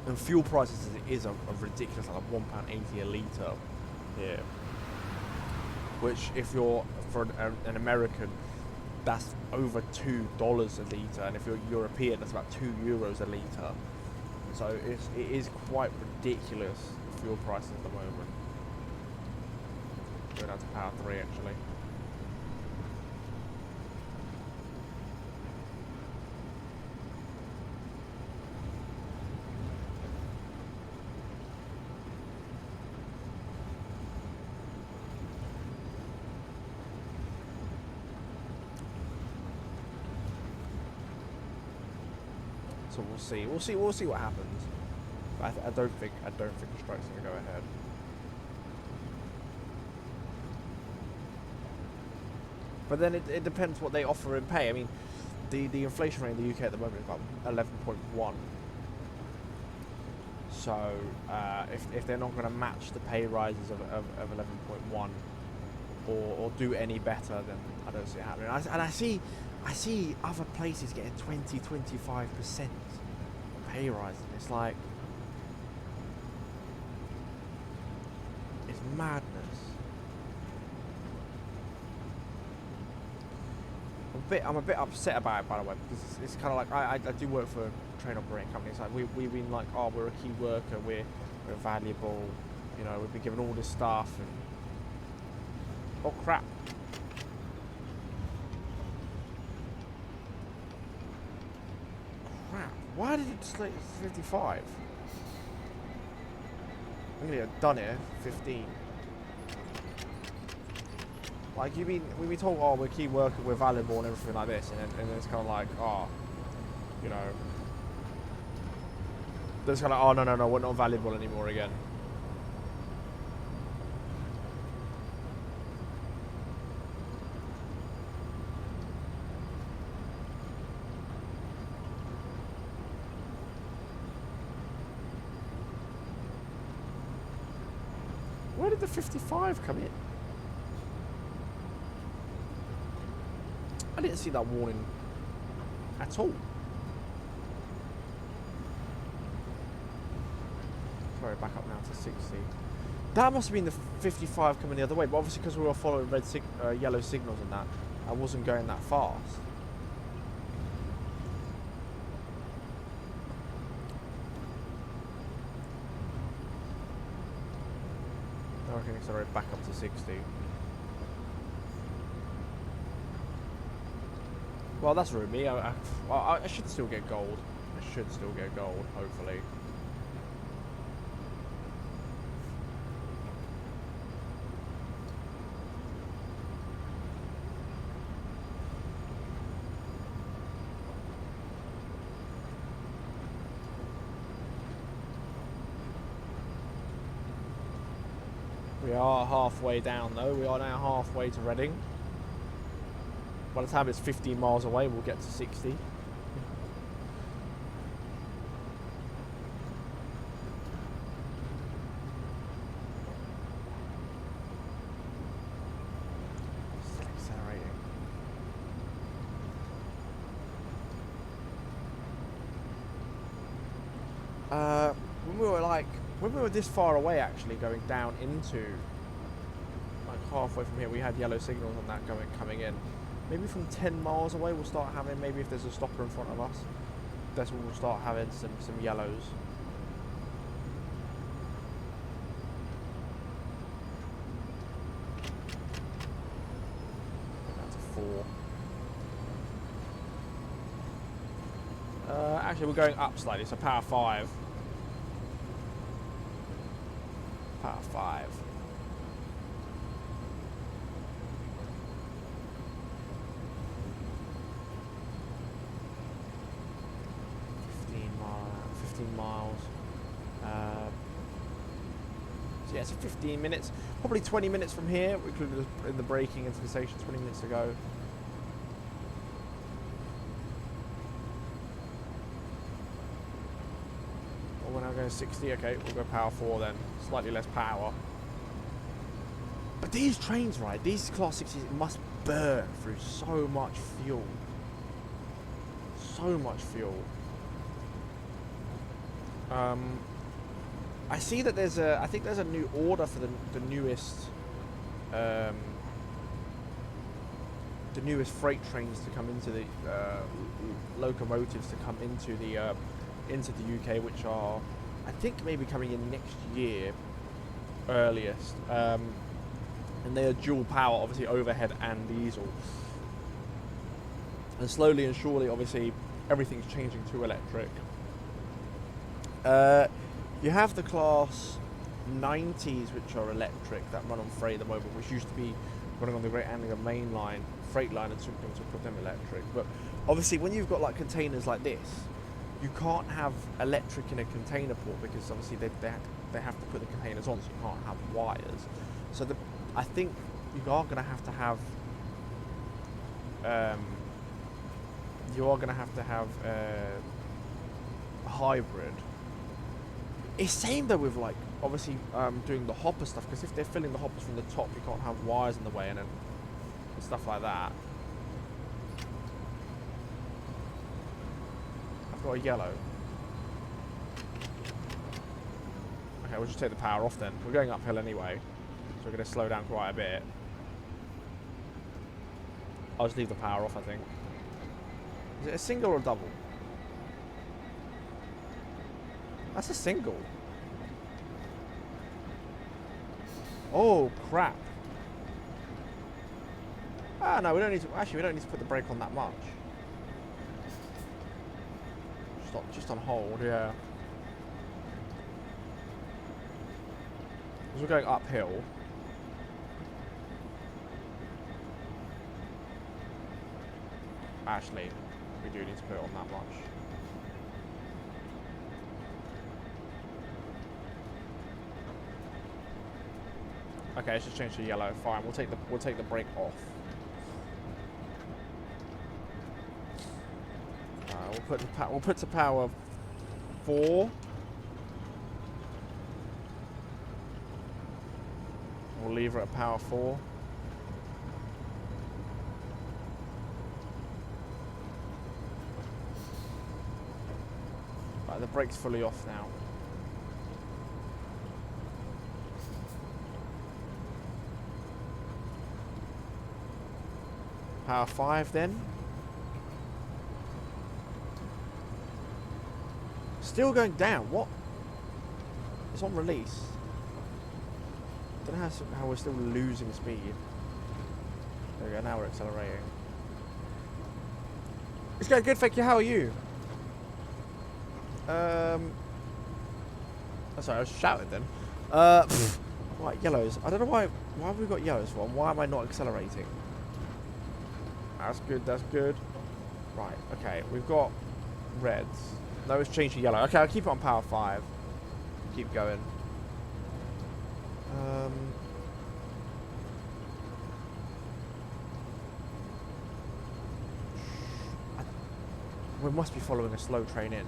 And fuel prices is a ridiculous, like £1.80 a litre here, which if you're for an American, that's over $2 a litre, and if you're European, that's about €2 a litre. So it is quite ridiculous, the fuel prices at the moment. Going down to power 3 actually. So we'll see what happens. But I don't think the strike's gonna go ahead. But then it depends what they offer in pay. I mean, the inflation rate in the UK at the moment is about 11.1. So if they're not going to match the pay rises of 11.1 or do any better, then I don't see it happening. And I see other places getting 20-25% pay rise, and it's like, it's madness. I'm a bit upset about it, by the way, because it's kind of like I do work for a train operating company. It's like we've been like, oh, we're a key worker, we're valuable, you know, we've been given all this stuff, and oh crap. Why did it select 55? I'm gonna get done here, 15. Like we've been told, oh, we're a key worker, we're valuable and everything like this, and then it's kind of like, oh, you know, there's kind of, oh no, we're not valuable anymore again. Where did the 55 come in? I didn't see that warning at all. Sorry, back up now to 60. That must have been the 55 coming the other way, but obviously because we were following yellow signals and that, I wasn't going that fast. Now I can accelerate back up to 60. Well, that's roomy. I should still get gold. I should still get gold, hopefully. We are halfway down, though. We are now halfway to Reading. By the time it's 15 miles away, we'll get to 60. Still accelerating. When we were this far away, actually going down into like halfway from here, we had yellow signals on that coming in. Maybe from 10 miles away we'll start having, maybe if there's a stopper in front of us, that's when we'll start having some yellows. That's a 4. Actually we're going up slightly, so power 5. Power 5. Miles. So yeah, so 15 minutes, probably 20 minutes from here, including in the braking into the station, 20 minutes to go. Now going 60. Okay, we'll go power 4 then. Slightly less power. But these trains, right? These Class 60s must burn through so much fuel. So much fuel. I see that there's a. I think there's a new order for the newest. The newest freight trains to come into the locomotives to come into the UK, which are, I think, maybe coming in next year, earliest. And they are dual power, obviously overhead and diesel. And slowly and surely, obviously, everything's changing to electric. You have the Class 90s, which are electric, that run on freight at the moment, which used to be running on the Great Anglia Main Line, freight line, and took them to put them electric. But obviously, when you've got like containers like this, you can't have electric in a container port because obviously they have to put the containers on, so you can't have wires. So I think you are going to have a hybrid. It's same though with like obviously doing the hopper stuff, because if they're filling the hoppers from the top, you can't have wires in the way and stuff like that. I've got a yellow. Okay, we'll just take the power off then. We're going uphill anyway, so we're going to slow down quite a bit. I'll just leave the power off, I think. Is it a single or a double? That's a single. Oh, crap. Ah, no, we don't need to... Actually, we don't need to put the brake on that much. Just on hold, yeah. Because we're going uphill. Actually, we do need to put it on that much. Okay, let's just change to yellow. Fine, we'll take the brake off. We'll put to power 4. We'll leave it at power 4. Right, the brake's fully off now. Power 5 then. Still going down. What? It's on release. Don't know how we're still losing speed. There we go. Now we're accelerating. It's going good, thank you. How are you? Sorry, I was shouting then. Right, yellows. I don't know why have we got yellows for? And why am I not accelerating? That's good. That's good. Right. Okay. We've got reds. No, it's changed to yellow. Okay, I'll keep it on power 5. Keep going. We must be following a slow train in.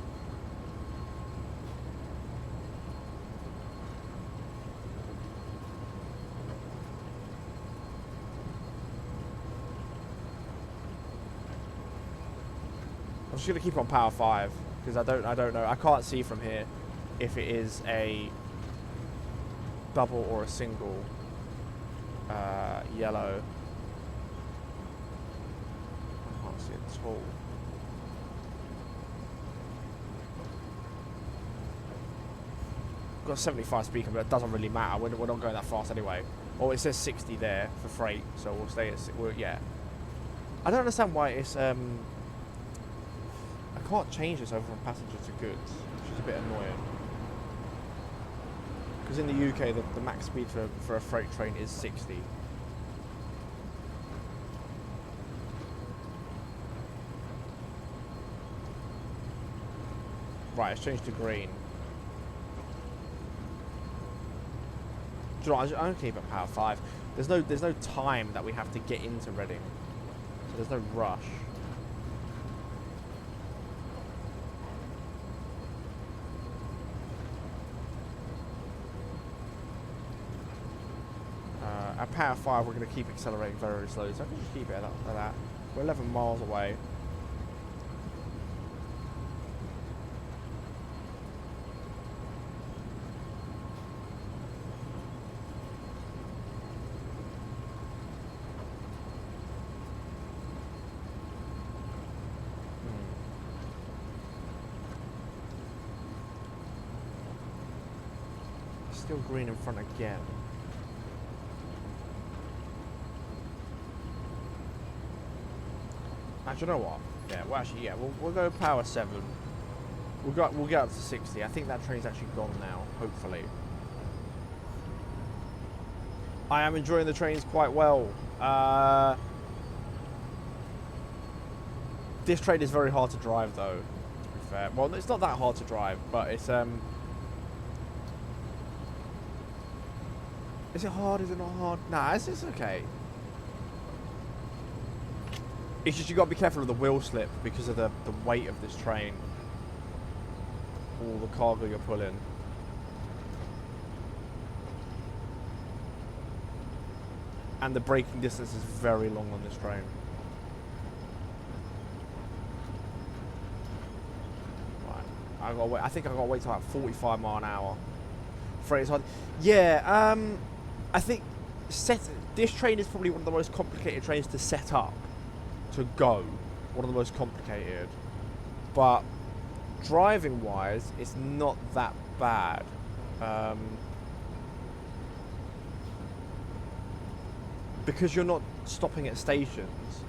I'm just gonna keep on power 5 because I don't know. I can't see from here if it is a double or a single yellow. I can't see it at all. Got 75 speaker, but it doesn't really matter. We're not going that fast anyway. Oh, it says 60 there for freight, so we'll stay at yeah. I don't understand why it's I can't change this over from passenger to goods, which is a bit annoying. Because in the UK, the max speed for a freight train is 60. Right, it's changed to green. Do you know what, I'm keeping power 5. There's no time that we have to get into Reading, so there's no rush. At power 5, we're going to keep accelerating very slowly, so I can just keep it at that. We're 11 miles away. Still green in front again. Actually, you know what? Yeah, well, actually, yeah, we'll go power 7. We'll get up to 60. I think that train's actually gone now. Hopefully, I am enjoying the trains quite well. This train is very hard to drive, though. To be fair, well, it's not that hard to drive, but it's Is it hard? Is it not hard? Nah, it's okay. It's just you got to be careful of the wheel slip because of the weight of this train. All the cargo you're pulling. And the braking distance is very long on this train. Right, I think I got to wait till like 45 mile an hour. Freight is hard. Yeah, I think this train is probably one of the most complicated trains to set up. To go, one of the most complicated, but driving wise it's not that bad. Because you're not stopping at stations,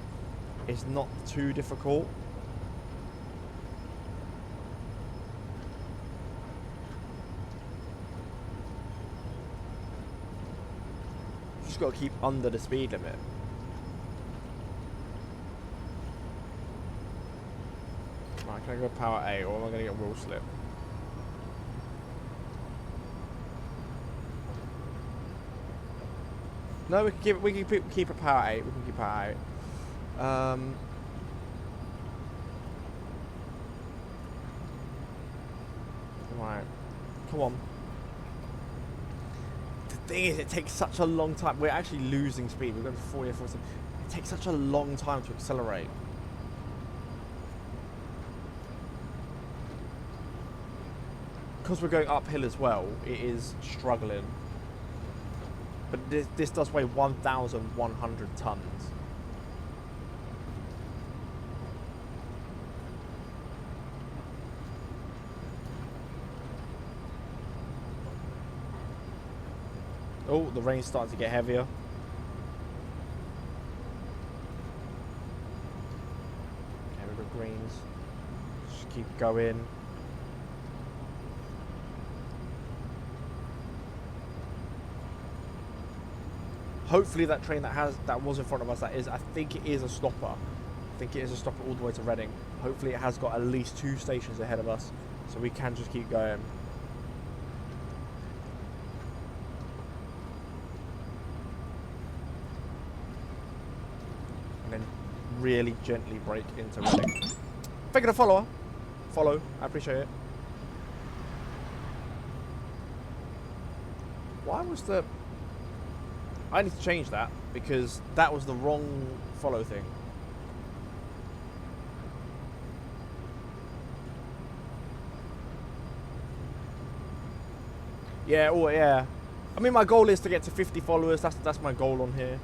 it's not too difficult. You just got to keep under the speed limit. Can I go power 8 or am I going to get wheel slip? No, we can keep it power 8. We can keep power 8. Right. Come on. The thing is, it takes such a long time. We're actually losing speed. We're going to 40 or 47. It takes such a long time to accelerate. Because we're going uphill as well, it is struggling. But this does weigh 1,100 tons. Oh, the rain's starting to get heavier. Okay, we've got greens. Just keep going. Hopefully that train that was in front of us, I think it is a stopper. I think it is a stopper all the way to Reading. Hopefully it has got at least 2 stations ahead of us, so we can just keep going. And then really gently brake into Reading. Thank you to follower. Follow, I appreciate it. Why was the... I need to change that because that was the wrong follow thing. Yeah, oh yeah. I mean, my goal is to get to 50 followers. That's my goal on here.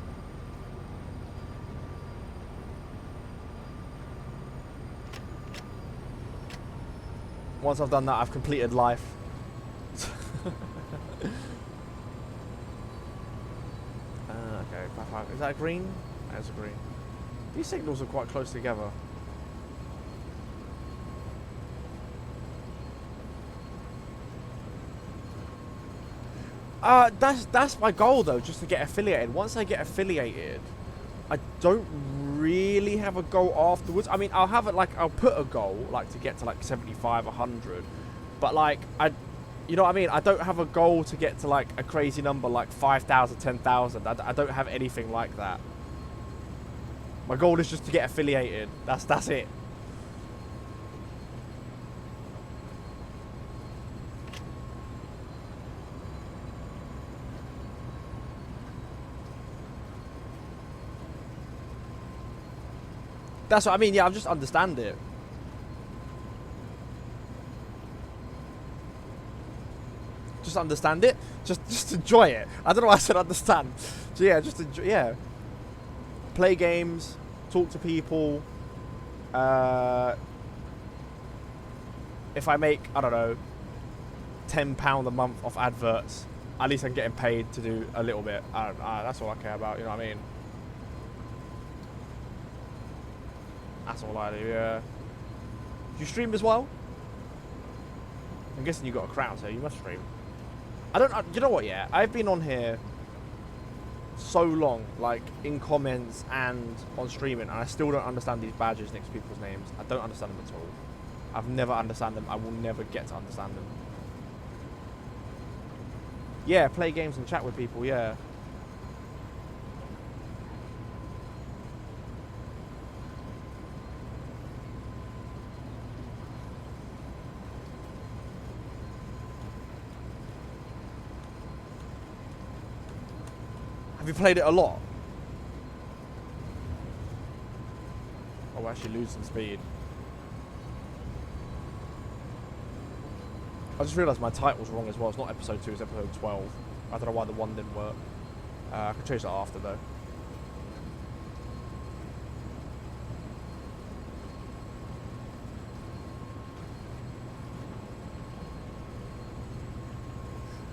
Once I've done that, I've completed life. Okay, is that a green? That's a green. These signals are quite close together. That's my goal though, just to get affiliated. Once I get affiliated, I don't really have a goal afterwards. I mean, I'll have it like I'll put a goal like to get to like 75, 100, but like you know what I mean? I don't have a goal to get to like a crazy number like 5,000, 10,000. I don't have anything like that. My goal is just to get affiliated. That's it. That's what I mean. Yeah, I just understand it. Just understand it. Just enjoy it. I don't know why I said understand. So yeah, just enjoy. Yeah. Play games. Talk to people. If I make, I don't know, £10 a month off adverts, at least I'm getting paid to do a little bit. That's all I care about. You know what I mean? That's all I do. Yeah. Do you stream as well? I'm guessing you got a crowd, so you must stream. You know what, yeah? I've been on here so long, like, in comments and on streaming, and I still don't understand these badges next to people's names. I don't understand them at all. I've never understand them. I will never get to understand them. Yeah, play games and chat with people, yeah. Have you played it a lot? Oh, we're actually losing speed. I just realised my title's wrong as well. It's not episode 2, it's episode 12. I don't know why the 1 didn't work. I can change that after though.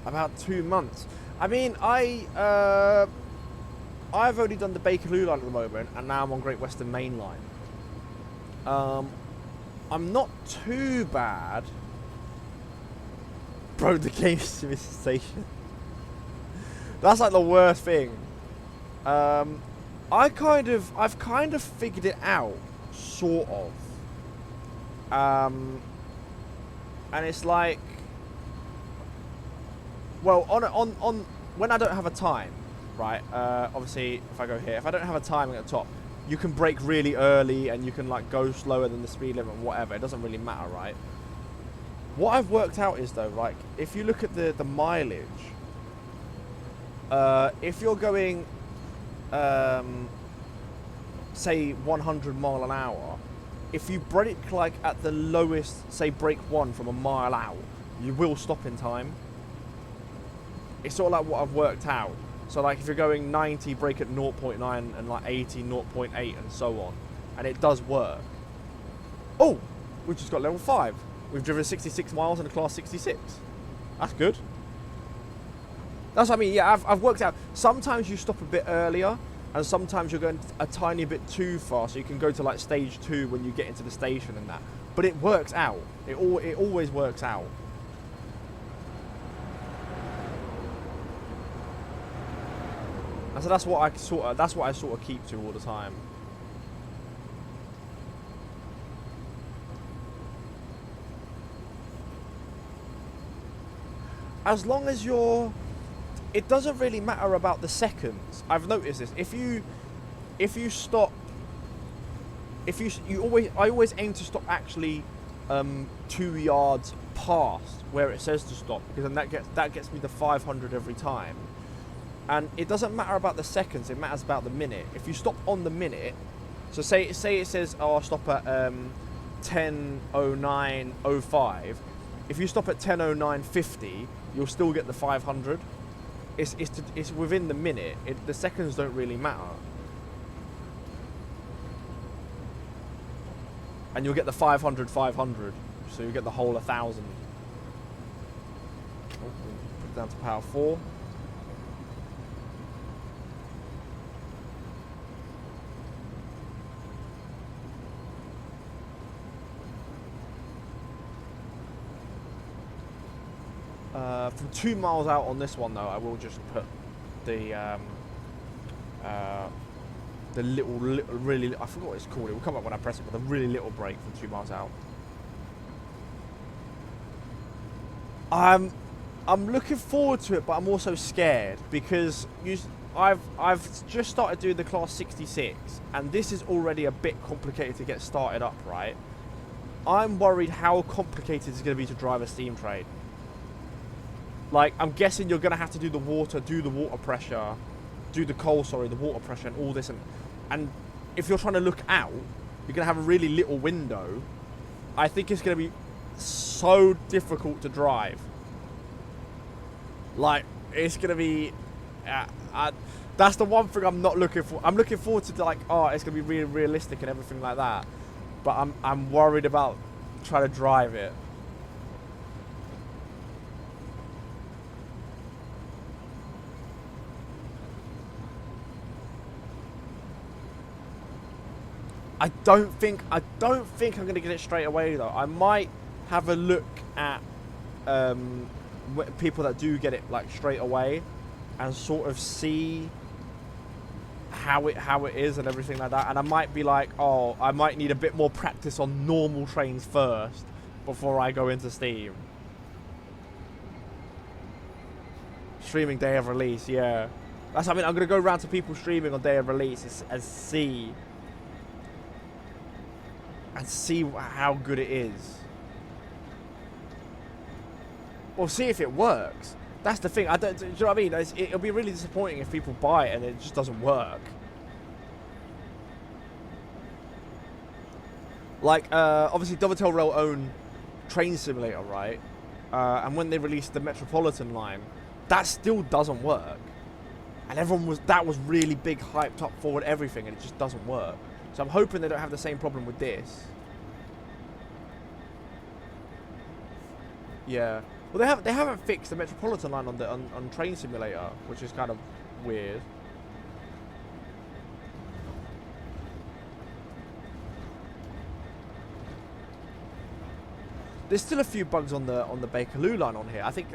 About 2 months. I mean, I've only done the Bakerloo line at the moment, and now I'm on Great Western Main Line. I'm not too bad. Bro, the game is a station. That's like the worst thing. I've kind of figured it out, sort of. And it's like, well, on when I don't have a time, right? Obviously, if I go here, if I don't have a timing at the top, you can brake really early and you can like go slower than the speed limit, whatever. It doesn't really matter, right? What I've worked out is though, like, if you look at the mileage, if you're going, say 100 mile an hour, if you brake like at the lowest, say brake 1 from a mile out, you will stop in time. It's sort of like what I've worked out. So like if you're going 90, brake at 0.9 and like 80, 0.8 and so on. And it does work. Oh, we've just got level 5. We've driven 66 miles in a class 66. That's good. That's what I mean. Yeah, I've worked out. Sometimes you stop a bit earlier and sometimes you're going a tiny bit too far. So you can go to like stage 2 when you get into the station and that. But it works out. It always works out. And so that's what I sort of keep to all the time. As long as you're, it doesn't really matter about the seconds. I've noticed this. If you stop, I always aim to stop actually 2 yards past where it says to stop, because then that gets me the 500 every time. And it doesn't matter about the seconds, it matters about the minute. If you stop on the minute, so say it says, oh, I'll stop at 10:09:05. If you stop at 10:09:50, you'll still get the 500. It's within the minute. The seconds don't really matter. And you'll get the 500, so you get the whole 1,000. Oh, put it down to power 4. From 2 miles out on this one though, I will just put the little really, I forgot what it's called. It will come up when I press it, but the really little brake from 2 miles out. I'm looking forward to it, but I'm also scared because I've just started doing the class 66, and this is already a bit complicated to get started up, right? I'm worried how complicated it's going to be to drive a steam train. Like, I'm guessing you're going to have to do the water pressure, the water pressure and all this. And if you're trying to look out, you're going to have a really little window. I think it's going to be so difficult to drive. Like, it's going to be... that's the one thing I'm not looking for. I'm looking forward to, like, oh, it's going to be really realistic and everything like that. But I'm worried about trying to drive it. I don't think I'm going to get it straight away though. I might have a look at people that do get it like straight away, and sort of see how it is and everything like that. And I might be like, oh, I might need a bit more practice on normal trains first before I go into Steam. Streaming day of release, yeah. That's, I mean, I'm going to go around to people streaming on day of release and see how good it is. Or see if it works. That's the thing. Do you know what I mean? It'll be really disappointing if people buy it and it just doesn't work. Like, obviously, Dovatel Rail own Train Simulator, right? And when they released the Metropolitan line, that still doesn't work. And that was really big, hyped up forward everything, and it just doesn't work. So I'm hoping they don't have the same problem with this. Yeah. Well, they haven't fixed the Metropolitan line on Train Simulator, which is kind of weird. There's still a few bugs on the Bakerloo line on here. I think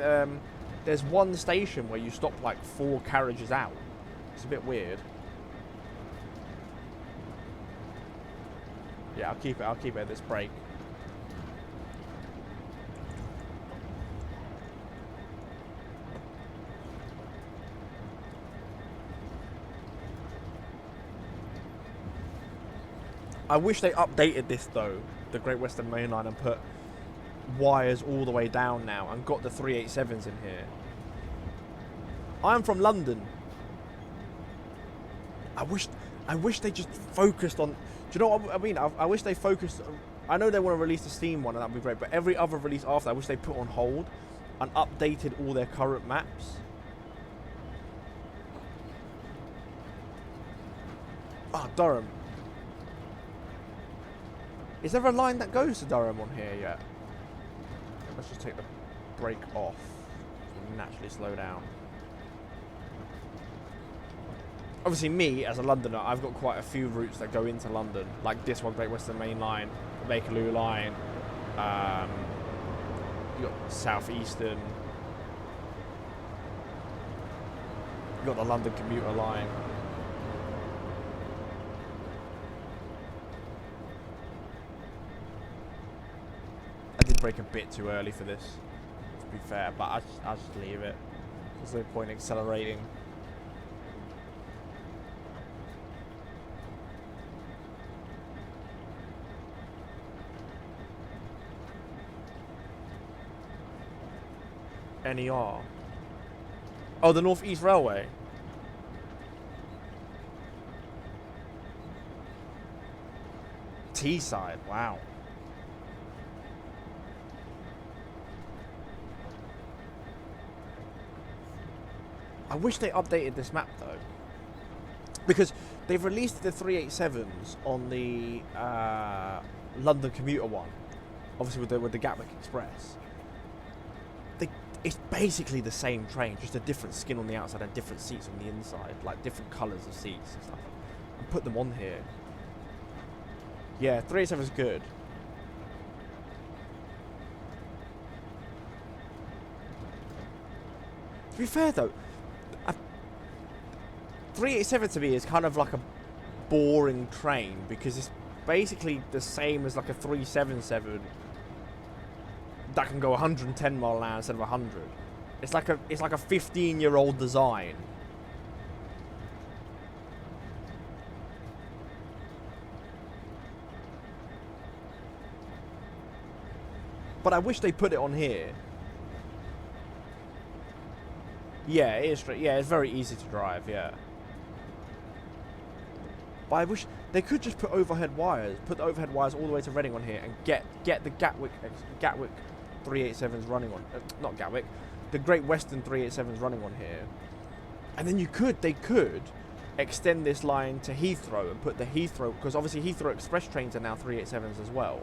there's one station where you stop like 4 carriages out. It's a bit weird. Yeah, I'll keep it at this break. I wish they updated this though, the Great Western Main Line, and put wires all the way down now and got the 387s in here. I'm from London. I wish they just focused on... Do you know what I mean? I wish they focused... I know they want to release the Steam one and that would be great, but every other release after, I wish they put on hold and updated all their current maps. Ah, Durham. Is there a line that goes to Durham on here yet? Let's just take the brake off. So we naturally slow down. Obviously, me, as a Londoner, I've got quite a few routes that go into London. Like this one, Great Western Main Line, the Bakerloo line. You got South Eastern. You got the London commuter line. I did brake a bit too early for this, to be fair, but I'll just leave it. There's no point in accelerating. NER. Oh, the North East Railway. Teesside, wow. I wish they updated this map though, because they've released the 387s on the London commuter one, obviously with the Gatwick Express. It's basically the same train, just a different skin on the outside and different seats on the inside, like different colours of seats and stuff. And put them on here. Yeah, 387 is good. To be fair though, 387 to me is kind of like a boring train because it's basically the same as like a 377 that can go 110 mile an hour instead of 100. It's like a 15-year-old design. But I wish they put it on here. Yeah, it is straight. Yeah, it's very easy to drive, yeah. But I wish they could just put overhead wires, put the overhead wires all the way to Reading on here, and get the Gatwick 387s running on, not Gatwick, the Great Western 387s running on here, and then they could extend this line to Heathrow and put the Heathrow, because obviously Heathrow Express trains are now 387s as well.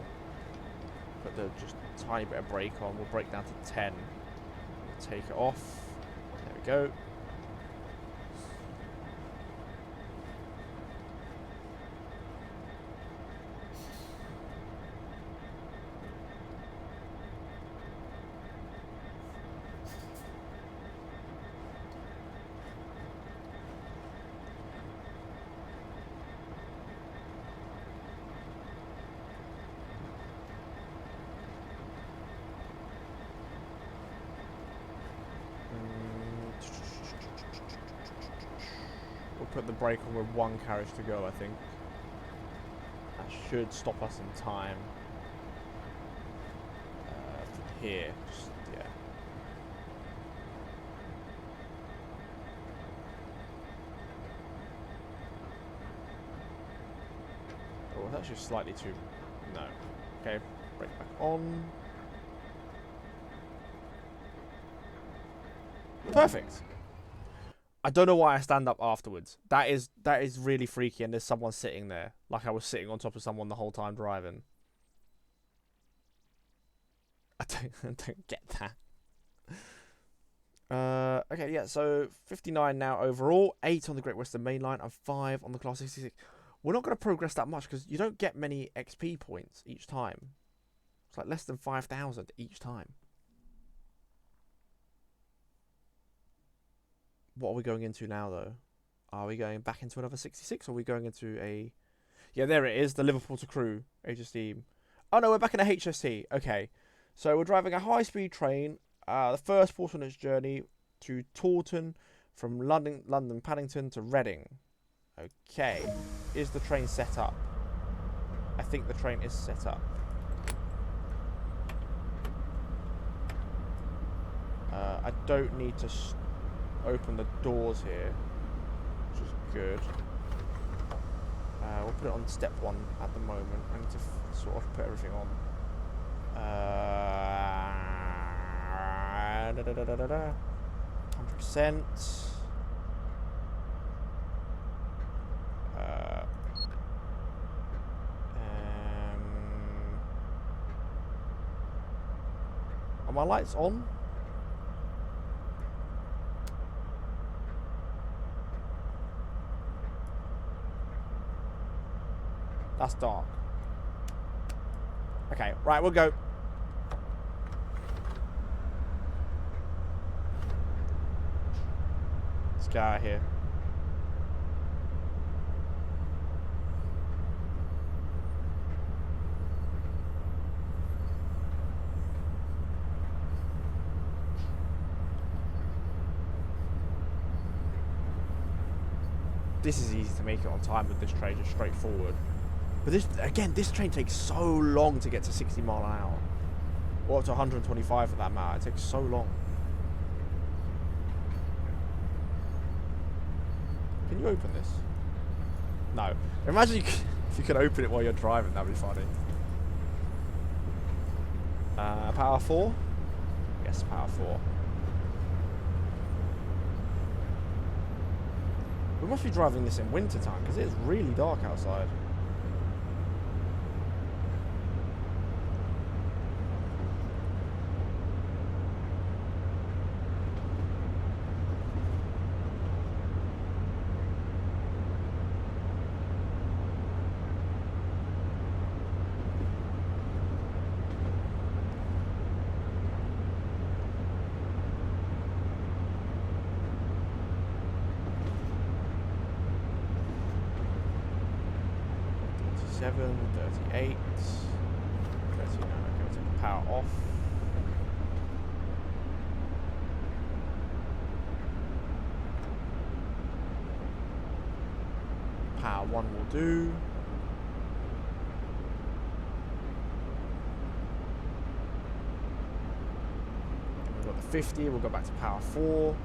Put the just tiny bit of brake on. We'll brake down to 10. We'll take it off. There we go. Put the brake on with one carriage to go, I think. That should stop us in time. From here, just, yeah. Oh, that's just slightly too... No. Okay, brake back on. Perfect. I don't know why I stand up afterwards. That is really freaky, and there's someone sitting there. Like I was sitting on top of someone the whole time driving. I don't get that. Okay, yeah, so 59 now overall. 8 on the Great Western Main Line and 5 on the Class 66. We're not going to progress that much because you don't get many XP points each time. It's like less than 5,000 each time. What are we going into now, though? Are we going back into another 66, or are we going into a... Yeah, there it is, the Liverpool to Crewe HST. Oh, no, we're back in a HST. Okay, so we're driving a high-speed train, the first portion of its journey to Taunton, from London Paddington to Reading. Okay, is the train set up? I think the train is set up. I don't need to... open the doors here, which is good. We'll put it on step 1 at the moment. I need to sort of put everything on. 100%. Are my lights on? That's dark. Okay, right, we'll go. Let's get out of here. This is easy to make it on time with this train, just straight forward. But this train takes so long to get to 60 mile an hour. Or up to 125 for that matter. It takes so long. Can you open this? No. Imagine if you could open it while you're driving, that'd be funny. Power 4? Yes, power 4. We must be driving this in winter time because it's really dark outside. Seven, 38, 39, okay, we'll take the power off. Power 1 will do. We've got the 50, we'll go back to power 4.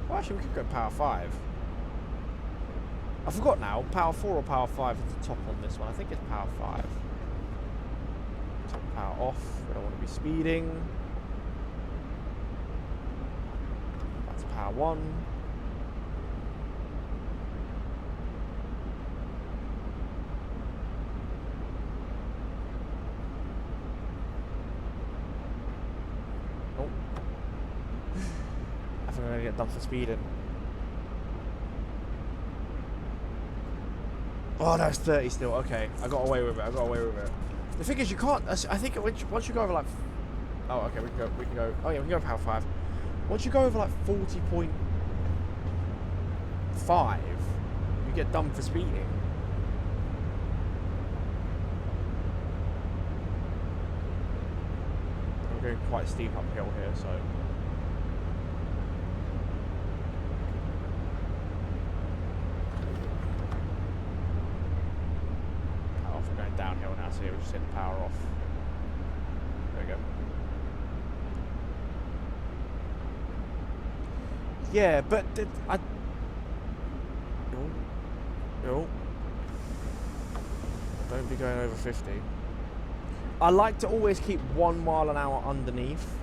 Well, actually we could go power 5. I forgot now, power 4 or power 5 is the top on this one. I think it's power 5. Top power off. We don't want to be speeding. That's power 1. Oh. I think I'm going to get done for speeding. Oh, no, it's 30 still. Okay, I got away with it. The thing is, you can't. I think once you go over like. Oh, okay, we can go. Oh yeah, we can go power 5. Once you go over like 40.5, you get done for speeding. We're going quite steep uphill here, so. Downhill now, so we just hit the power off. There we go. Yeah, but I. No. Don't be going over 50. I like to always keep 1 mile an hour underneath,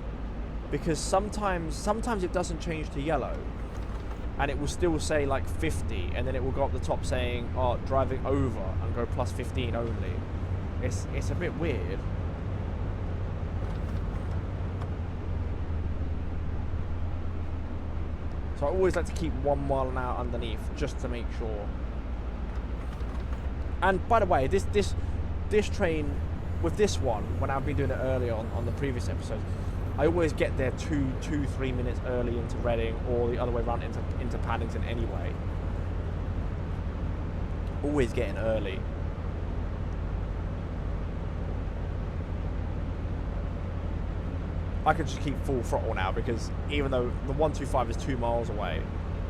because sometimes it doesn't change to yellow, and it will still say like 50, and then it will go up the top saying, "Oh, driving over," and go plus 15 only. It's a bit weird. So I always like to keep 1 mile an hour underneath, just to make sure. And by the way, this train, with this one, when I've been doing it earlier on the previous episodes, I always get there 3 minutes early into Reading, or the other way around into Paddington anyway. Always getting early. I can just keep full throttle now, because even though the 125 is 2 miles away,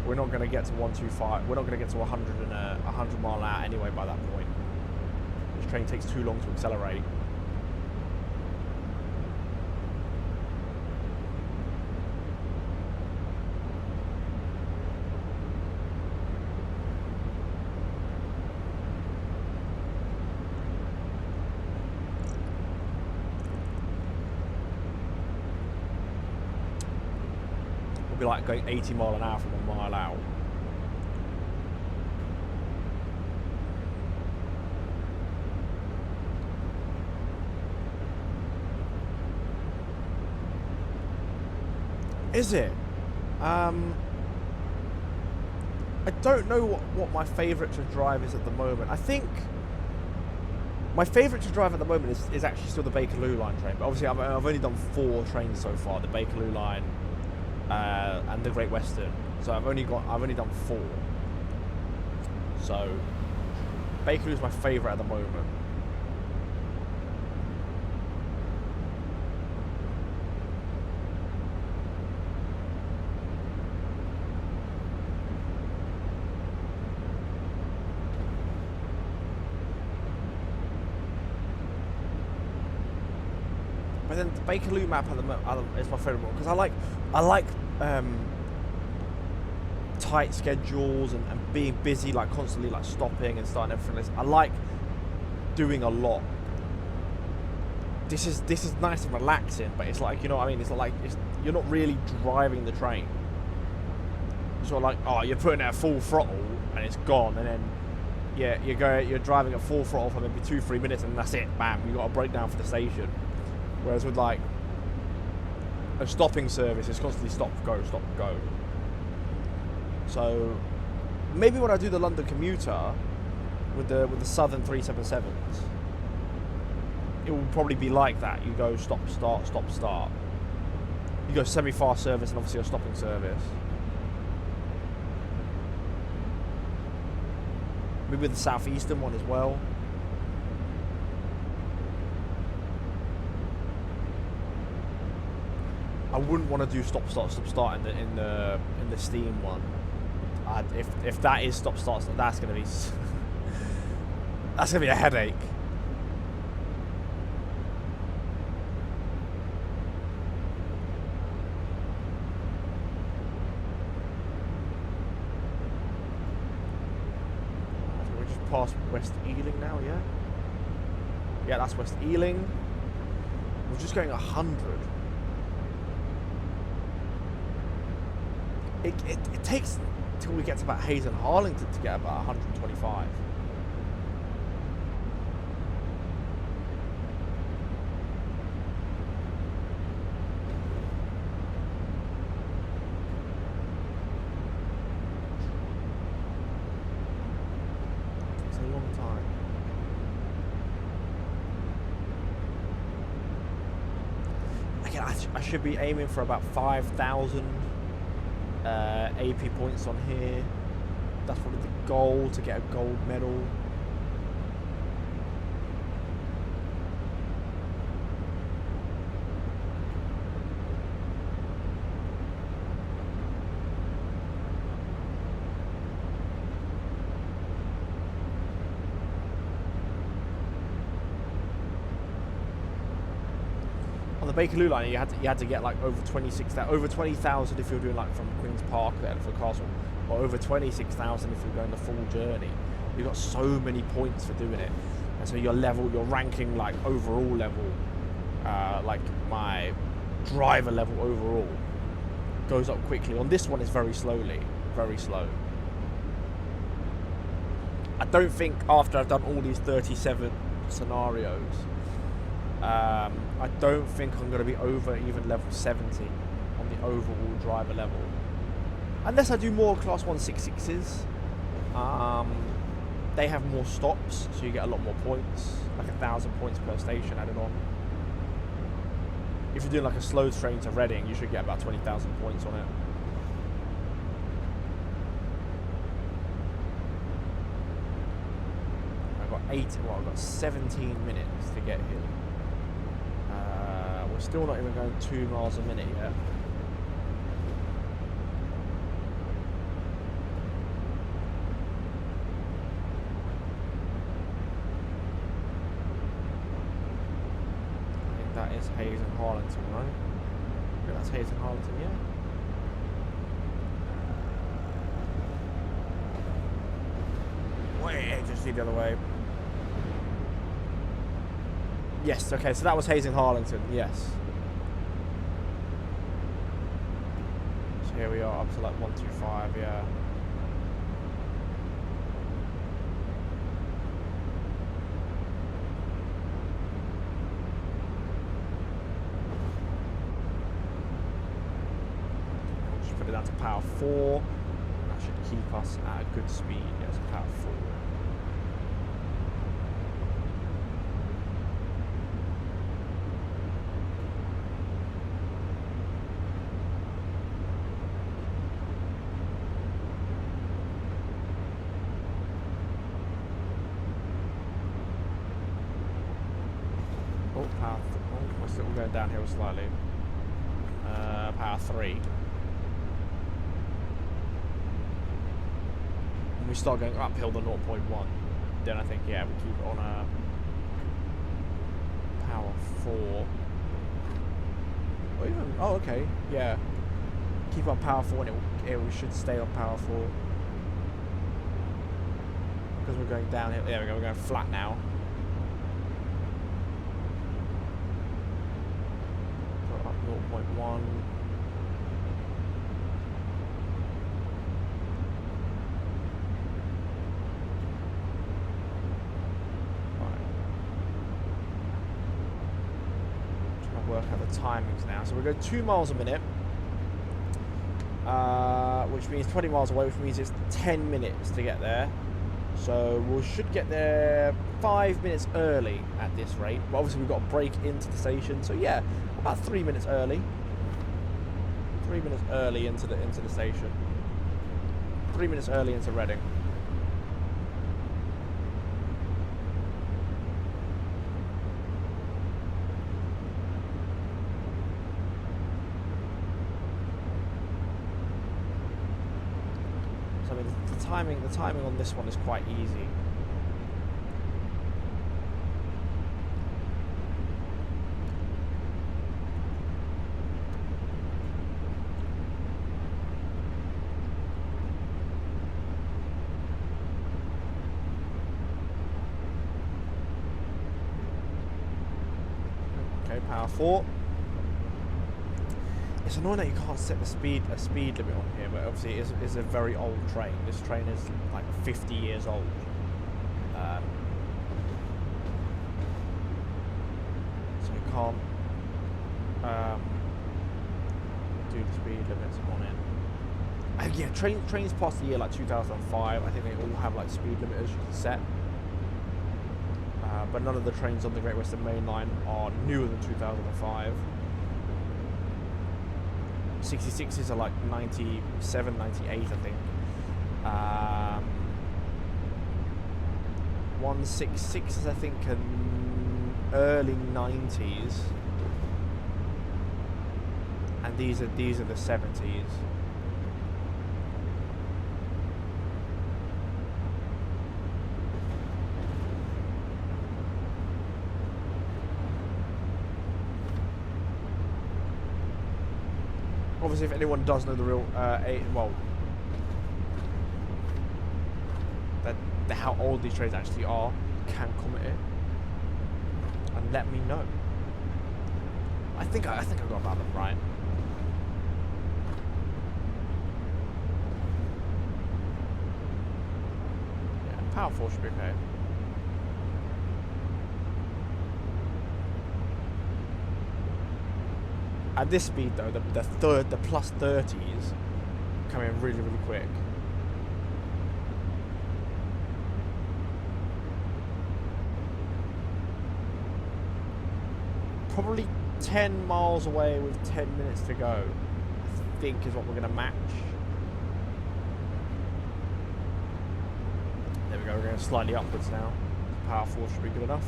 we're not going to get to 125. We're not going to get to 100 mile an hour anyway by that point. This train takes too long to accelerate. Like going 80 mile an hour from a mile out. Is it? I don't know what my favourite to drive is at the moment. I think my favourite to drive at the moment is actually still the Bakerloo line train, but obviously I've only done 4 trains so far, the Bakerloo line and the Great Western, so I've only done 4. So Bakerloo's my favourite at the moment. But then the Bakerloo map at the is my favourite one, because I like tight schedules and being busy, like constantly like stopping and starting everything. I like doing a lot. This is nice and relaxing, but it's like, you know what I mean? It's like you're not really driving the train. It's sort of like, oh, you're putting it at full throttle and it's gone, and then yeah, you're driving at full throttle for maybe 2-3 minutes, and that's it. Bam, you got a breakdown for the station. Whereas with like a stopping service, it's constantly stop, go. So maybe when I do the London commuter with the Southern 377s, it will probably be like that. You go stop, start, stop, start. You go semi-fast service and obviously a stopping service. Maybe the Southeastern one as well. I wouldn't want to do stop start in the steam one. If that is stop start, that's gonna be a headache. past West Ealing now, yeah? Yeah, that's West Ealing. We're just going 100. It takes till we get to about Hayes and Harlington to get about 125. It's a long time. Again, I should be aiming for about 5,000 AP points on here. That's probably the goal, to get a gold medal. On the Bakerloo line, you had to get like over 20,000 if you're doing like from Queen's Park to Edinburgh Castle, or over 26,000 if you're going the full journey. You've got so many points for doing it, and so your ranking like overall level, like my driver level overall, goes up quickly. On this one, it's very slowly, very slow. I don't think after I've done all these 37 scenarios, I don't think I'm going to be over even level 70 on the overall driver level. Unless I do more Class 166s. They have more stops, so you get a lot more points. Like 1,000 points per station added on. If you're doing like a slow train to Reading, you should get about 20,000 points on it. I've got 17 minutes to get here. We're still not even going 2 miles a minute yet. I think that is Hayes and Harlington, right? I think that's Hayes and Harlington, yeah. Wait, just the other way. Yes, okay, so that was Hayes and Harlington, yes. So here we are, up to like 125, yeah. We'll just put it down to power 4. That should keep us at a good speed, yes, power 4. We're still going downhill slightly. Power 3. When we start going uphill to 0.1, then I think, yeah, we keep it on a power 4. Or even, oh, okay, yeah. Keep on power 4 and it should stay on power 4. Because we're going downhill. There we go, we're going flat now. Up 0.1. Work out the timings now. So we're going 2 miles a minute, which means 20 miles away, which means it's 10 minutes to get there. So we should get there 5 minutes early at this rate. But obviously we've got to break into the station. So yeah, about 3 minutes early. 3 minutes early into the station. 3 minutes early into Reading. The timing on this one is quite easy. Okay, power 4. It's annoying that you can't set a speed limit on here, but obviously it's a very old train. This train is like 50 years old. So you can't do the speed limits on it. Yeah, trains past the year like 2005. I think they all have like speed limiters you can set. But none of the trains on the Great Western Main Line are newer than 2005. 66s are like 97, 98, I think. 166s, I think, are early 90s. And these are the 70s. Obviously, if anyone does know the real, how old these trains actually are, can comment it and let me know. I think I got about them right. Yeah, power 4 should be okay. At this speed though, the plus 30s come in really, really quick. Probably 10 miles away with 10 minutes to go, I think is what we're going to match. There we go, we're going slightly upwards now. Power 4 should be good enough.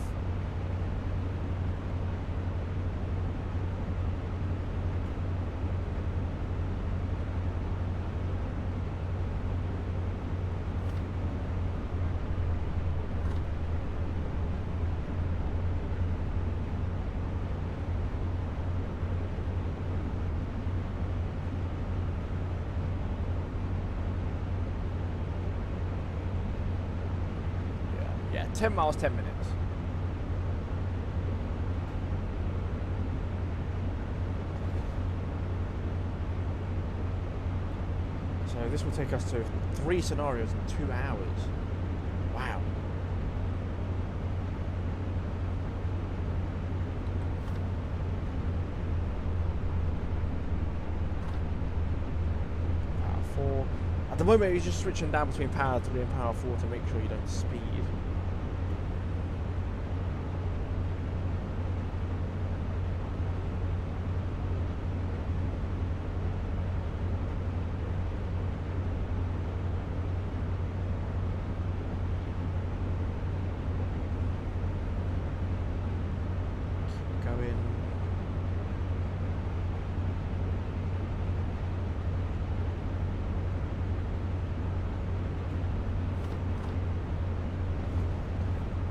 Yeah, 10 miles, 10 minutes. So this will take us to 3 scenarios in 2 hours. Wow. Power 4. At the moment, you're just switching down between power 3 and power 4 to make sure you don't speed.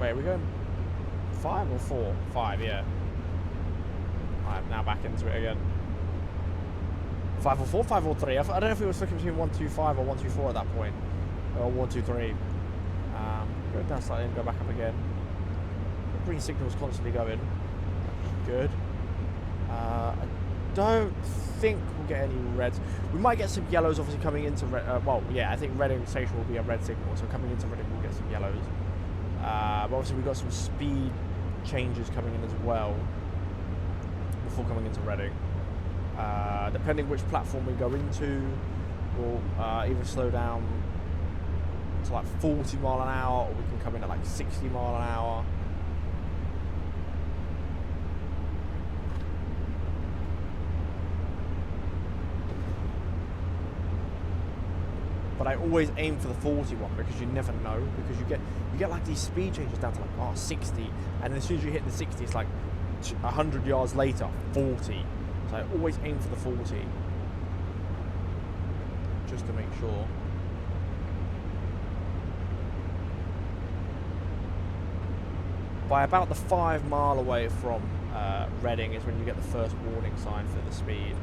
Wait, are we going 5 or 4? 5, yeah. Alright, now back into it again. 5 or 4? 5 or 3? I don't know if we were looking between 125 or 124 at that point. Or 123. Go down slightly and go back up again. The green signal's constantly going. Good. I don't think we'll get any reds. We might get some yellows obviously coming into I think Reading Station will be a red signal, so coming into Reading we'll get some yellows. But obviously we've got some speed changes coming in as well before coming into Reading. Depending which platform we go into, we'll either slow down to like 40 mile an hour, or we can come in at like 60 mile an hour. But I always aim for the 41 because you never know, because you get like these speed changes down to like 60, and then as soon as you hit the 60 it's like 100 yards later 40. So I always aim for the 40 just to make sure. By about the 5 mile away from Reading is when you get the first warning sign for the speed.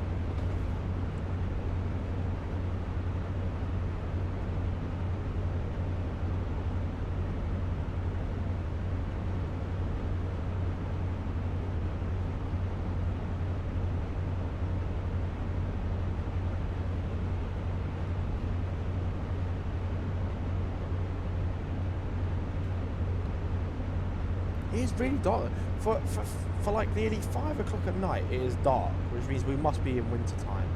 It is really dark. For like nearly 5 o'clock at night, it is dark, which means we must be in winter time.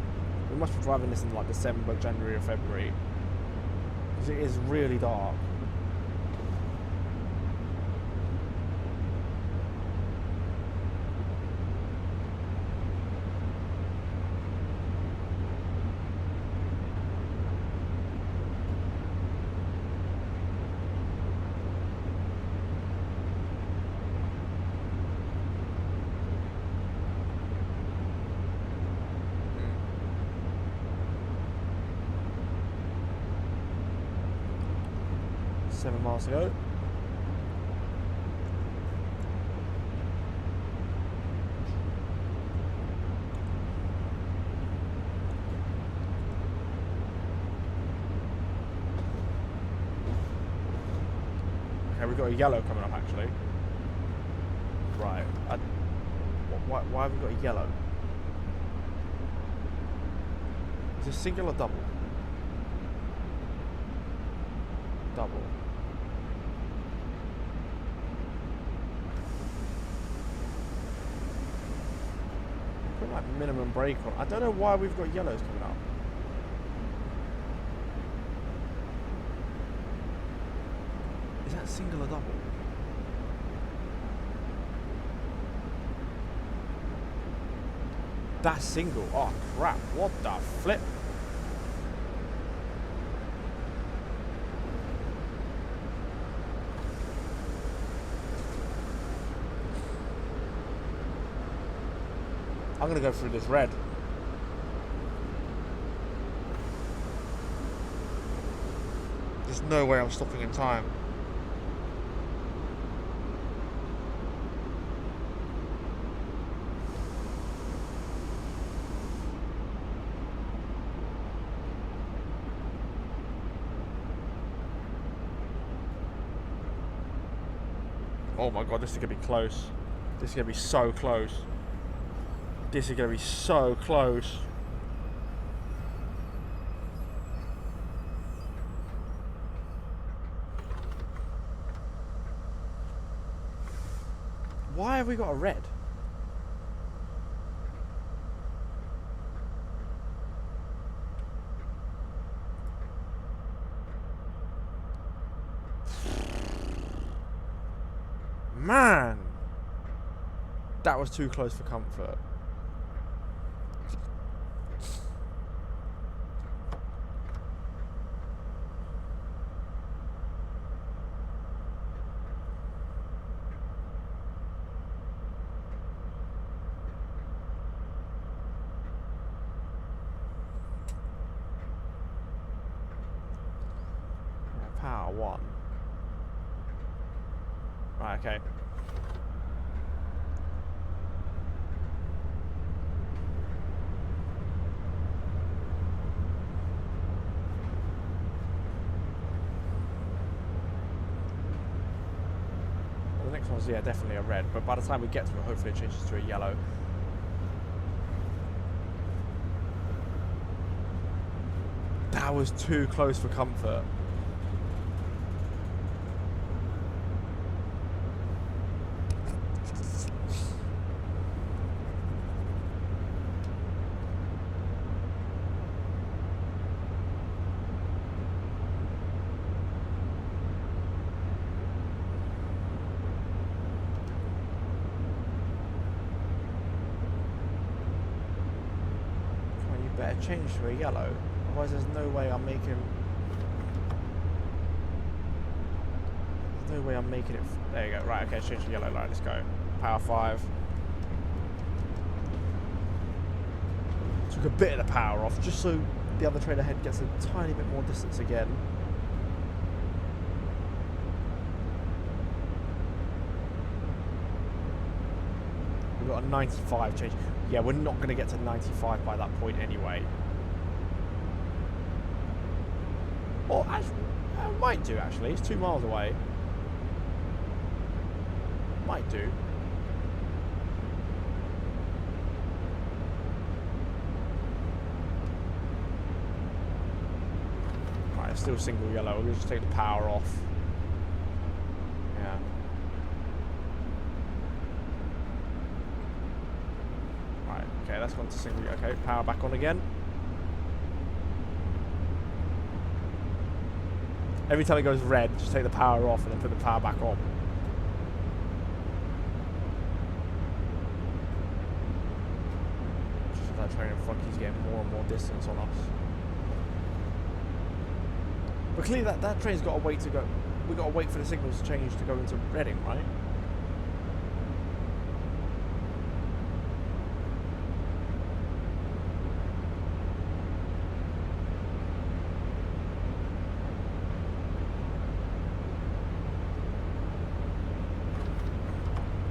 We must be driving this in like December, January or February. Because it is really dark. Seven miles to go. Okay, we've got a yellow coming up actually. Right. Why have we got a yellow? Is it single or double? Double. Put like minimum brake on. I don't know why we've got yellows coming up. Is that single or double? That's single. Oh crap, what the flip? I'm gonna go through this red. There's no way I'm stopping in time. Oh my god, this is gonna be close. This is gonna be so close. This is gonna be so close. Why have we got a red? Man! That was too close for comfort. Power 1. Right, okay. Well, the next one's, yeah, definitely a red, but by the time we get to it, hopefully it changes to a yellow. That was too close for comfort. Better change to a yellow, otherwise there's no way I'm making. There's no way I'm making it. There you go. Right, okay, change to yellow light. Let's go. Power 5. Took a bit of the power off, just so the other train ahead gets a tiny bit more distance again. We've got a 95 change. Yeah, we're not going to get to 95 by that point anyway. Or actually, I might do actually. It's 2 miles away. Might do. Right, it's still single yellow. We'll just take the power off. Yeah. let's go on to single. Okay, power back on again. Every time it goes red, just take the power off and then put the power back on. Just that train in front keeps getting more and more distance on us. But clearly that train's got to wait to go. We've got to wait for the signals to change to go into Reading, right?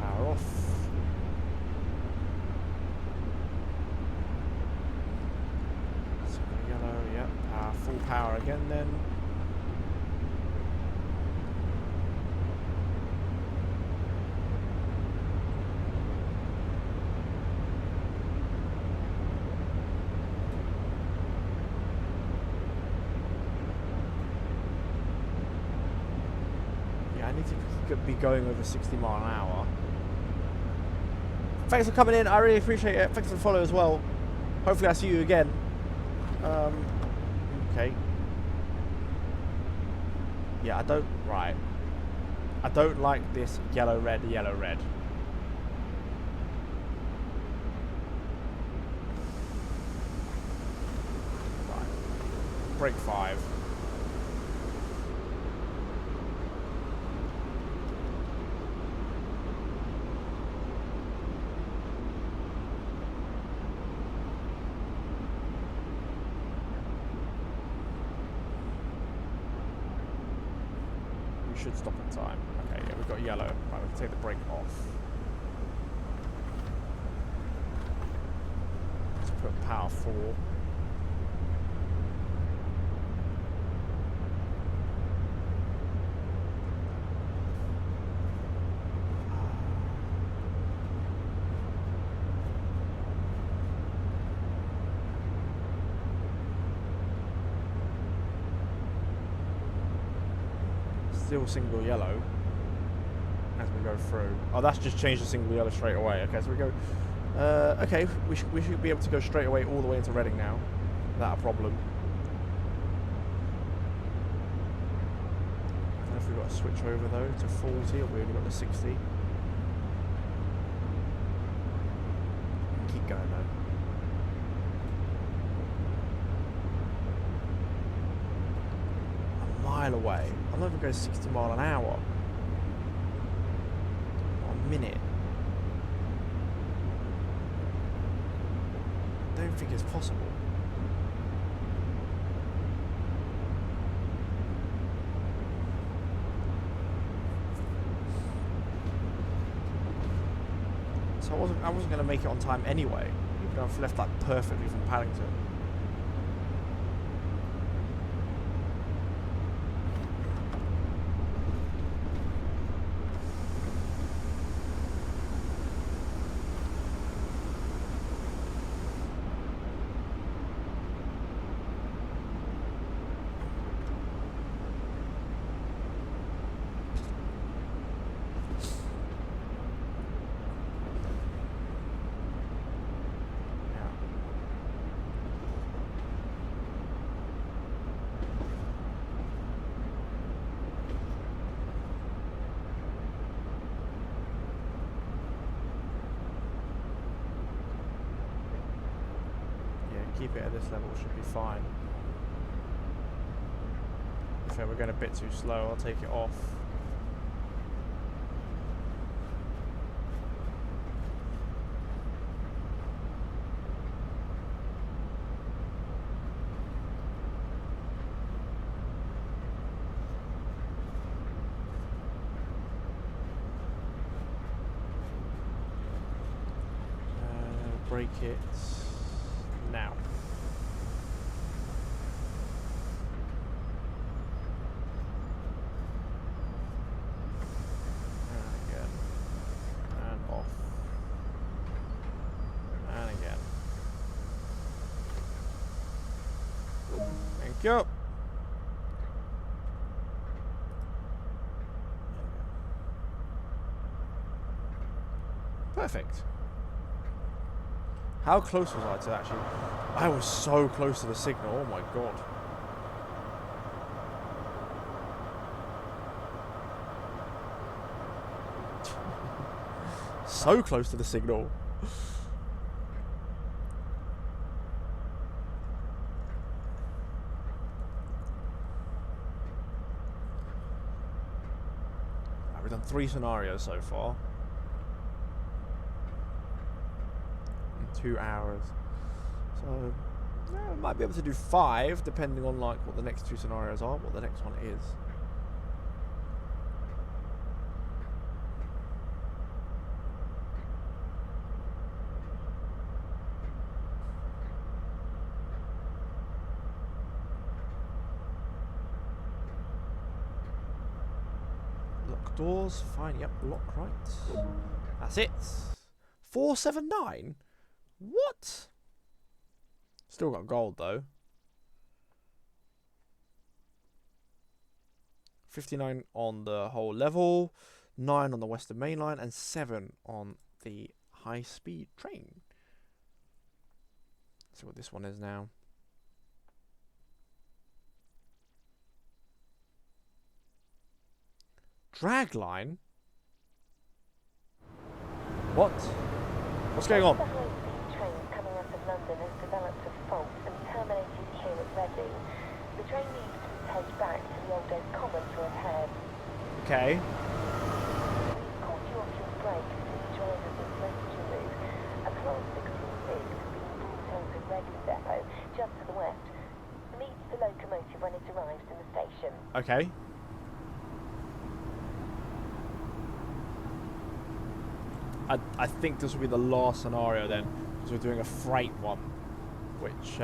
Power off. Single yellow, yep. Full power again then. I need to be going over 60 mile an hour. Thanks for coming in. I really appreciate it. Thanks for the follow as well. Hopefully I see you again. Okay. Yeah, I don't like this yellow, red, yellow, red. Right. Brake 5. Should stop in time. Okay, yeah, we've got yellow. Right, we can take the brake off. Let's put power 4. Still single yellow as we go through. Oh, that's just changed the single yellow straight away. Okay, so we go. Okay, we should be able to go straight away all the way into Reading now. Without a problem. I don't know if we've got to switch over though to 40 or we only got the 60. Keep going though. Mile away. I'm not even going 60 mile an hour. A minute. I don't think it's possible. So I wasn't going to make it on time anyway, even though I've left like perfectly from Paddington. Keep it at this level, should be fine. If we're going a bit too slow, I'll take it off. Brake it now. Go. Perfect. How close was I to actually? I was so close to the signal. Oh my god. So close to the signal. We've done 3 scenarios so far. In 2 hours. So, yeah, we might be able to do 5, depending on like what the next 2 scenarios are, what the next one is. Lock doors, fine, yep, lock right. That's it. 479? What? Still got gold though. 59 on the whole level, 9 on the Western Main Line, and 7 on the high-speed train. Let's see what this one is now. Dragline? What? What's going on? The high-speed train coming out of London has developed a fault and terminated here at Reading. The train needs to be taken back to the Old End Common for repairs. Okay. We've called you off your break to the driver's and passenger route. A Class 66 is being brought out of Reading Depot, just to the west. Meet the locomotive when it arrives in the station. Okay. I think this will be the last scenario then, because we're doing a freight one, which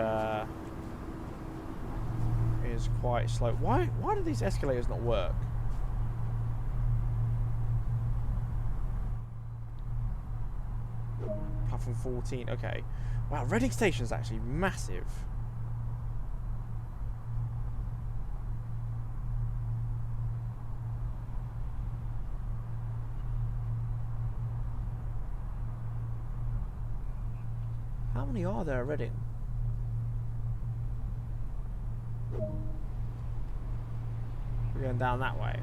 is quite slow. Why do these escalators not work? Platform 14, okay. Wow, Reading Station is actually massive. How many are there at Reading? We're going down that way.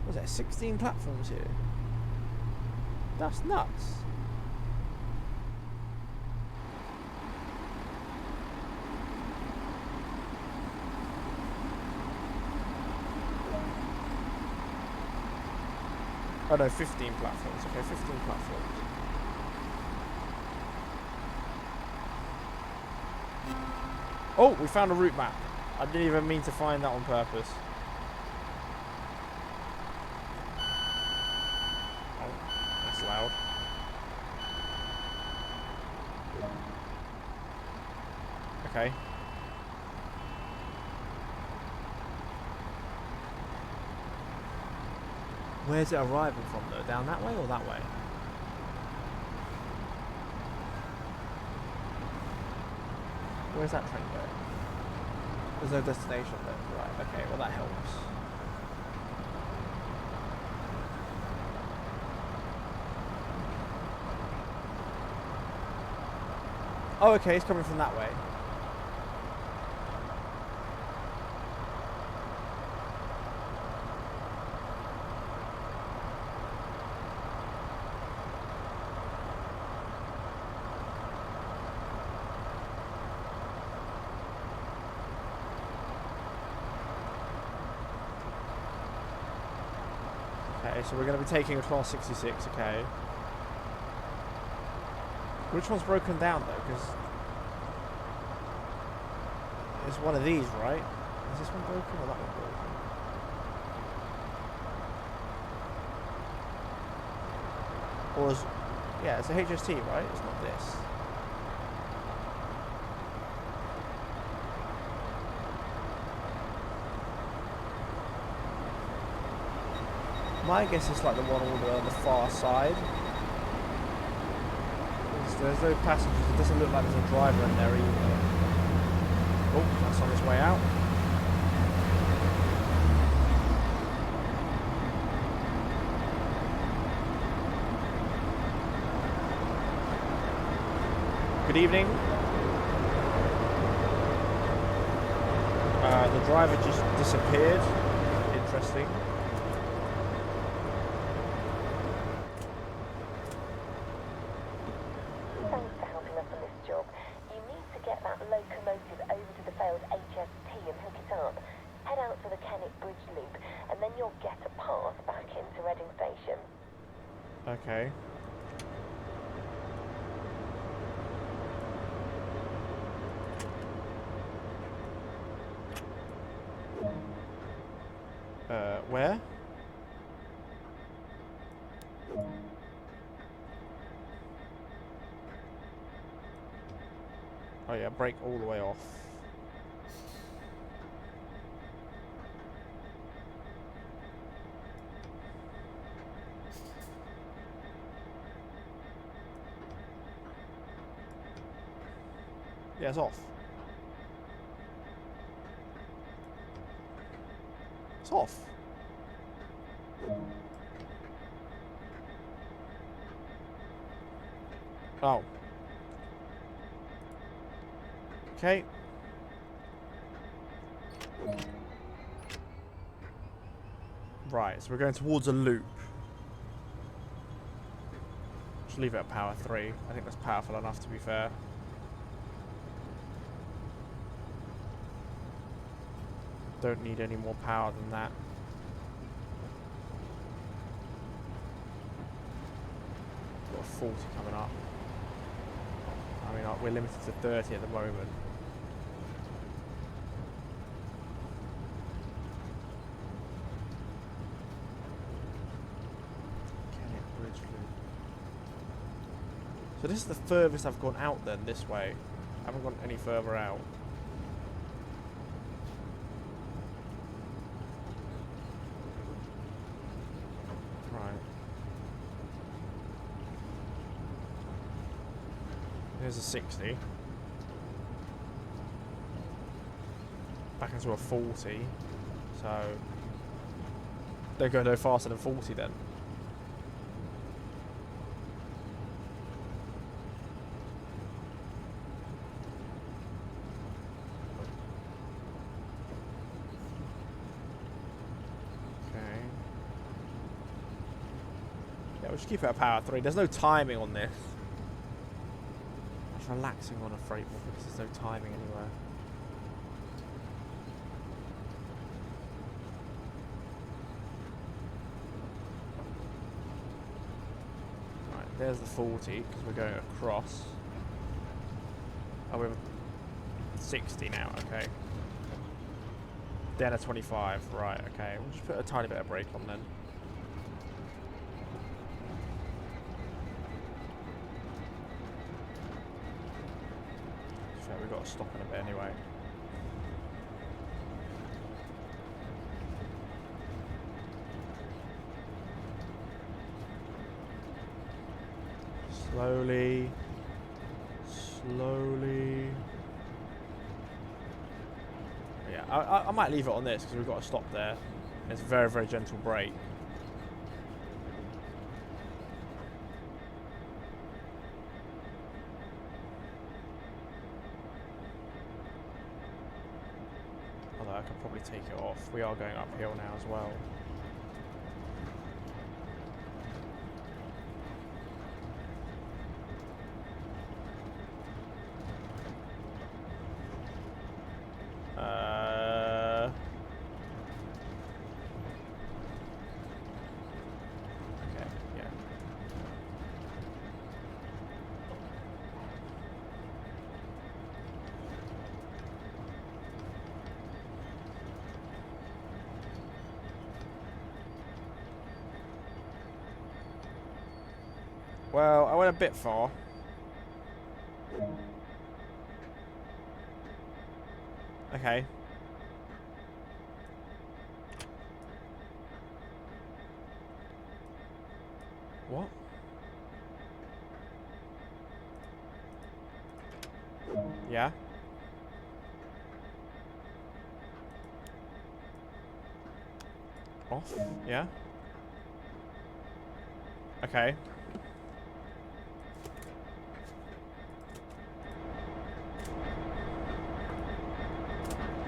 Was there 16 platforms here? That's nuts. Oh no, 15 platforms. Okay, 15 platforms. Oh, we found a route map. I didn't even mean to find that on purpose. Oh, that's loud. Okay. Where's it arriving from though? Down that way or that way? Where's that train going? There's no destination there. Right, okay, well that helps. Oh, okay, it's coming from that way. Okay, so we're going to be taking a Class 66, okay. Which one's broken down though? Because it's one of these, right? Is this one broken or that one broken? Or is... yeah, it's a HST, right? It's not this. My guess is like the one on the far side. There's no passengers. It doesn't look like there's a driver in there either. Oh, that's on its way out. Good evening. The driver just disappeared. Interesting. Thanks for helping us on this job. You need to get that locomotive over to the failed HST and hook it up. Head out to the Kennet Bridge Loop, and then you'll get a path back into Reading Station. Okay. Where? Oh yeah, brake all the way off. Yeah, it's off. It's off. Oh. Okay. Right, so we're going towards a loop. Just leave it at power 3. I think that's powerful enough, to be fair. Don't need any more power than that. Got a 40 coming up. I mean, we're limited to 30 at the moment. Kennet Bridge Loop. So this is the furthest I've gone out then, this way. I haven't gone any further out. There's a 60. Back into a 40. So don't go no faster than 40 then. Okay. Yeah, we'll just keep it at power 3. There's no timing on this. Relaxing on a freight book because there's no timing anywhere. Right, there's the 40 because we're going across. Oh, we're 60 now, okay. Then a 25, right, okay. We'll just put a tiny bit of brake on then. We've got to stop in a bit anyway. Slowly. Slowly. Yeah, I might leave it on this because we've got to stop there. It's a very, very gentle brake. I could probably take it off. We are going uphill now as well. Okay, yeah. Well, I went a bit far. Okay. What? Yeah? Off? Yeah? Okay.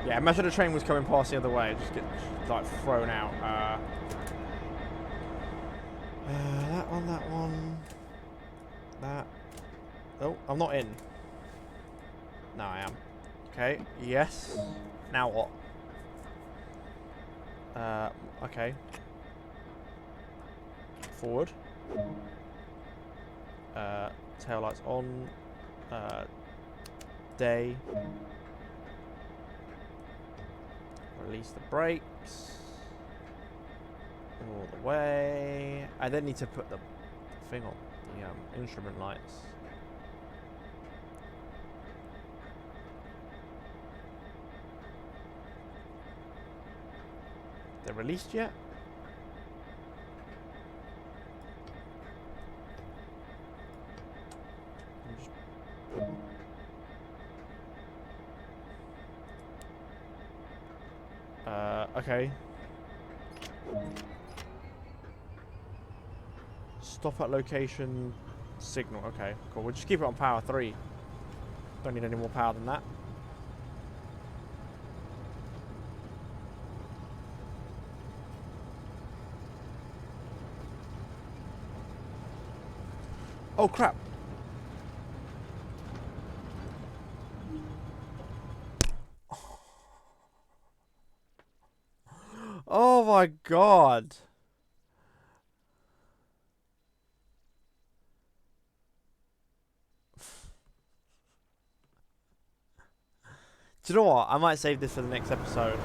Yeah, imagine a train was coming past the other way, just get like thrown out. That one, that one, that. Oh, I'm not in. No, I am. Okay. Yes. Now what? Okay. Forward. Tail lights on. Day. Release the brakes. All the way. I then need to put the thing on. The instrument lights. They're released yet? Okay. Stop at location. Signal. Okay, cool. We'll just keep it on power 3. Don't need any more power than that. Oh crap. Oh my god. Do you know what? I might save this for the next episode.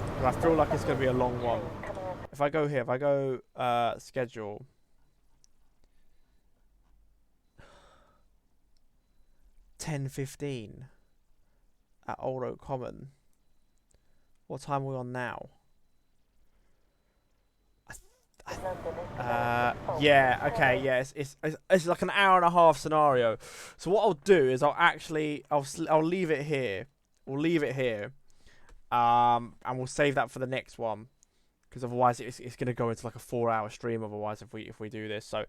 Because I feel like it's going to be a long one. If I go here, if I go schedule. $10:15 at Old Oak Common. What time are we on now? Yeah, okay, yeah, it's like an hour and a half scenario. So what I'll do is I'll leave it here. We'll leave it here, and we'll save that for the next one, because otherwise it's gonna go into like a 4-hour stream. Otherwise, if we do this, so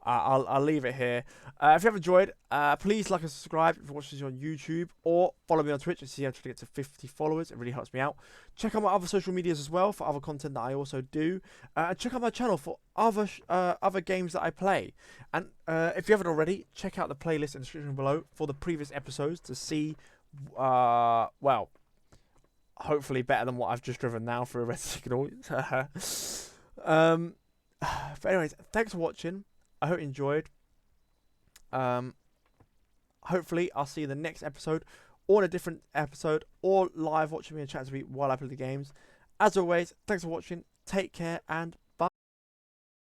I'll leave it here. If you have enjoyed, please like and subscribe if you're watching this on YouTube, or follow me on Twitch and see how to get to 50 followers. It really helps me out. Check out my other social medias as well for other content that I also do. Check out my channel for other games that I play. And if you haven't already, check out the playlist in the description below for the previous episodes to see, well, hopefully better than what I've just driven now for a red signal. But anyways, thanks for watching. I hope you enjoyed. Hopefully I'll see you in the next episode, or in a different episode, or live watching me and chatting to me while I play the games. As always, thanks for watching. Take care and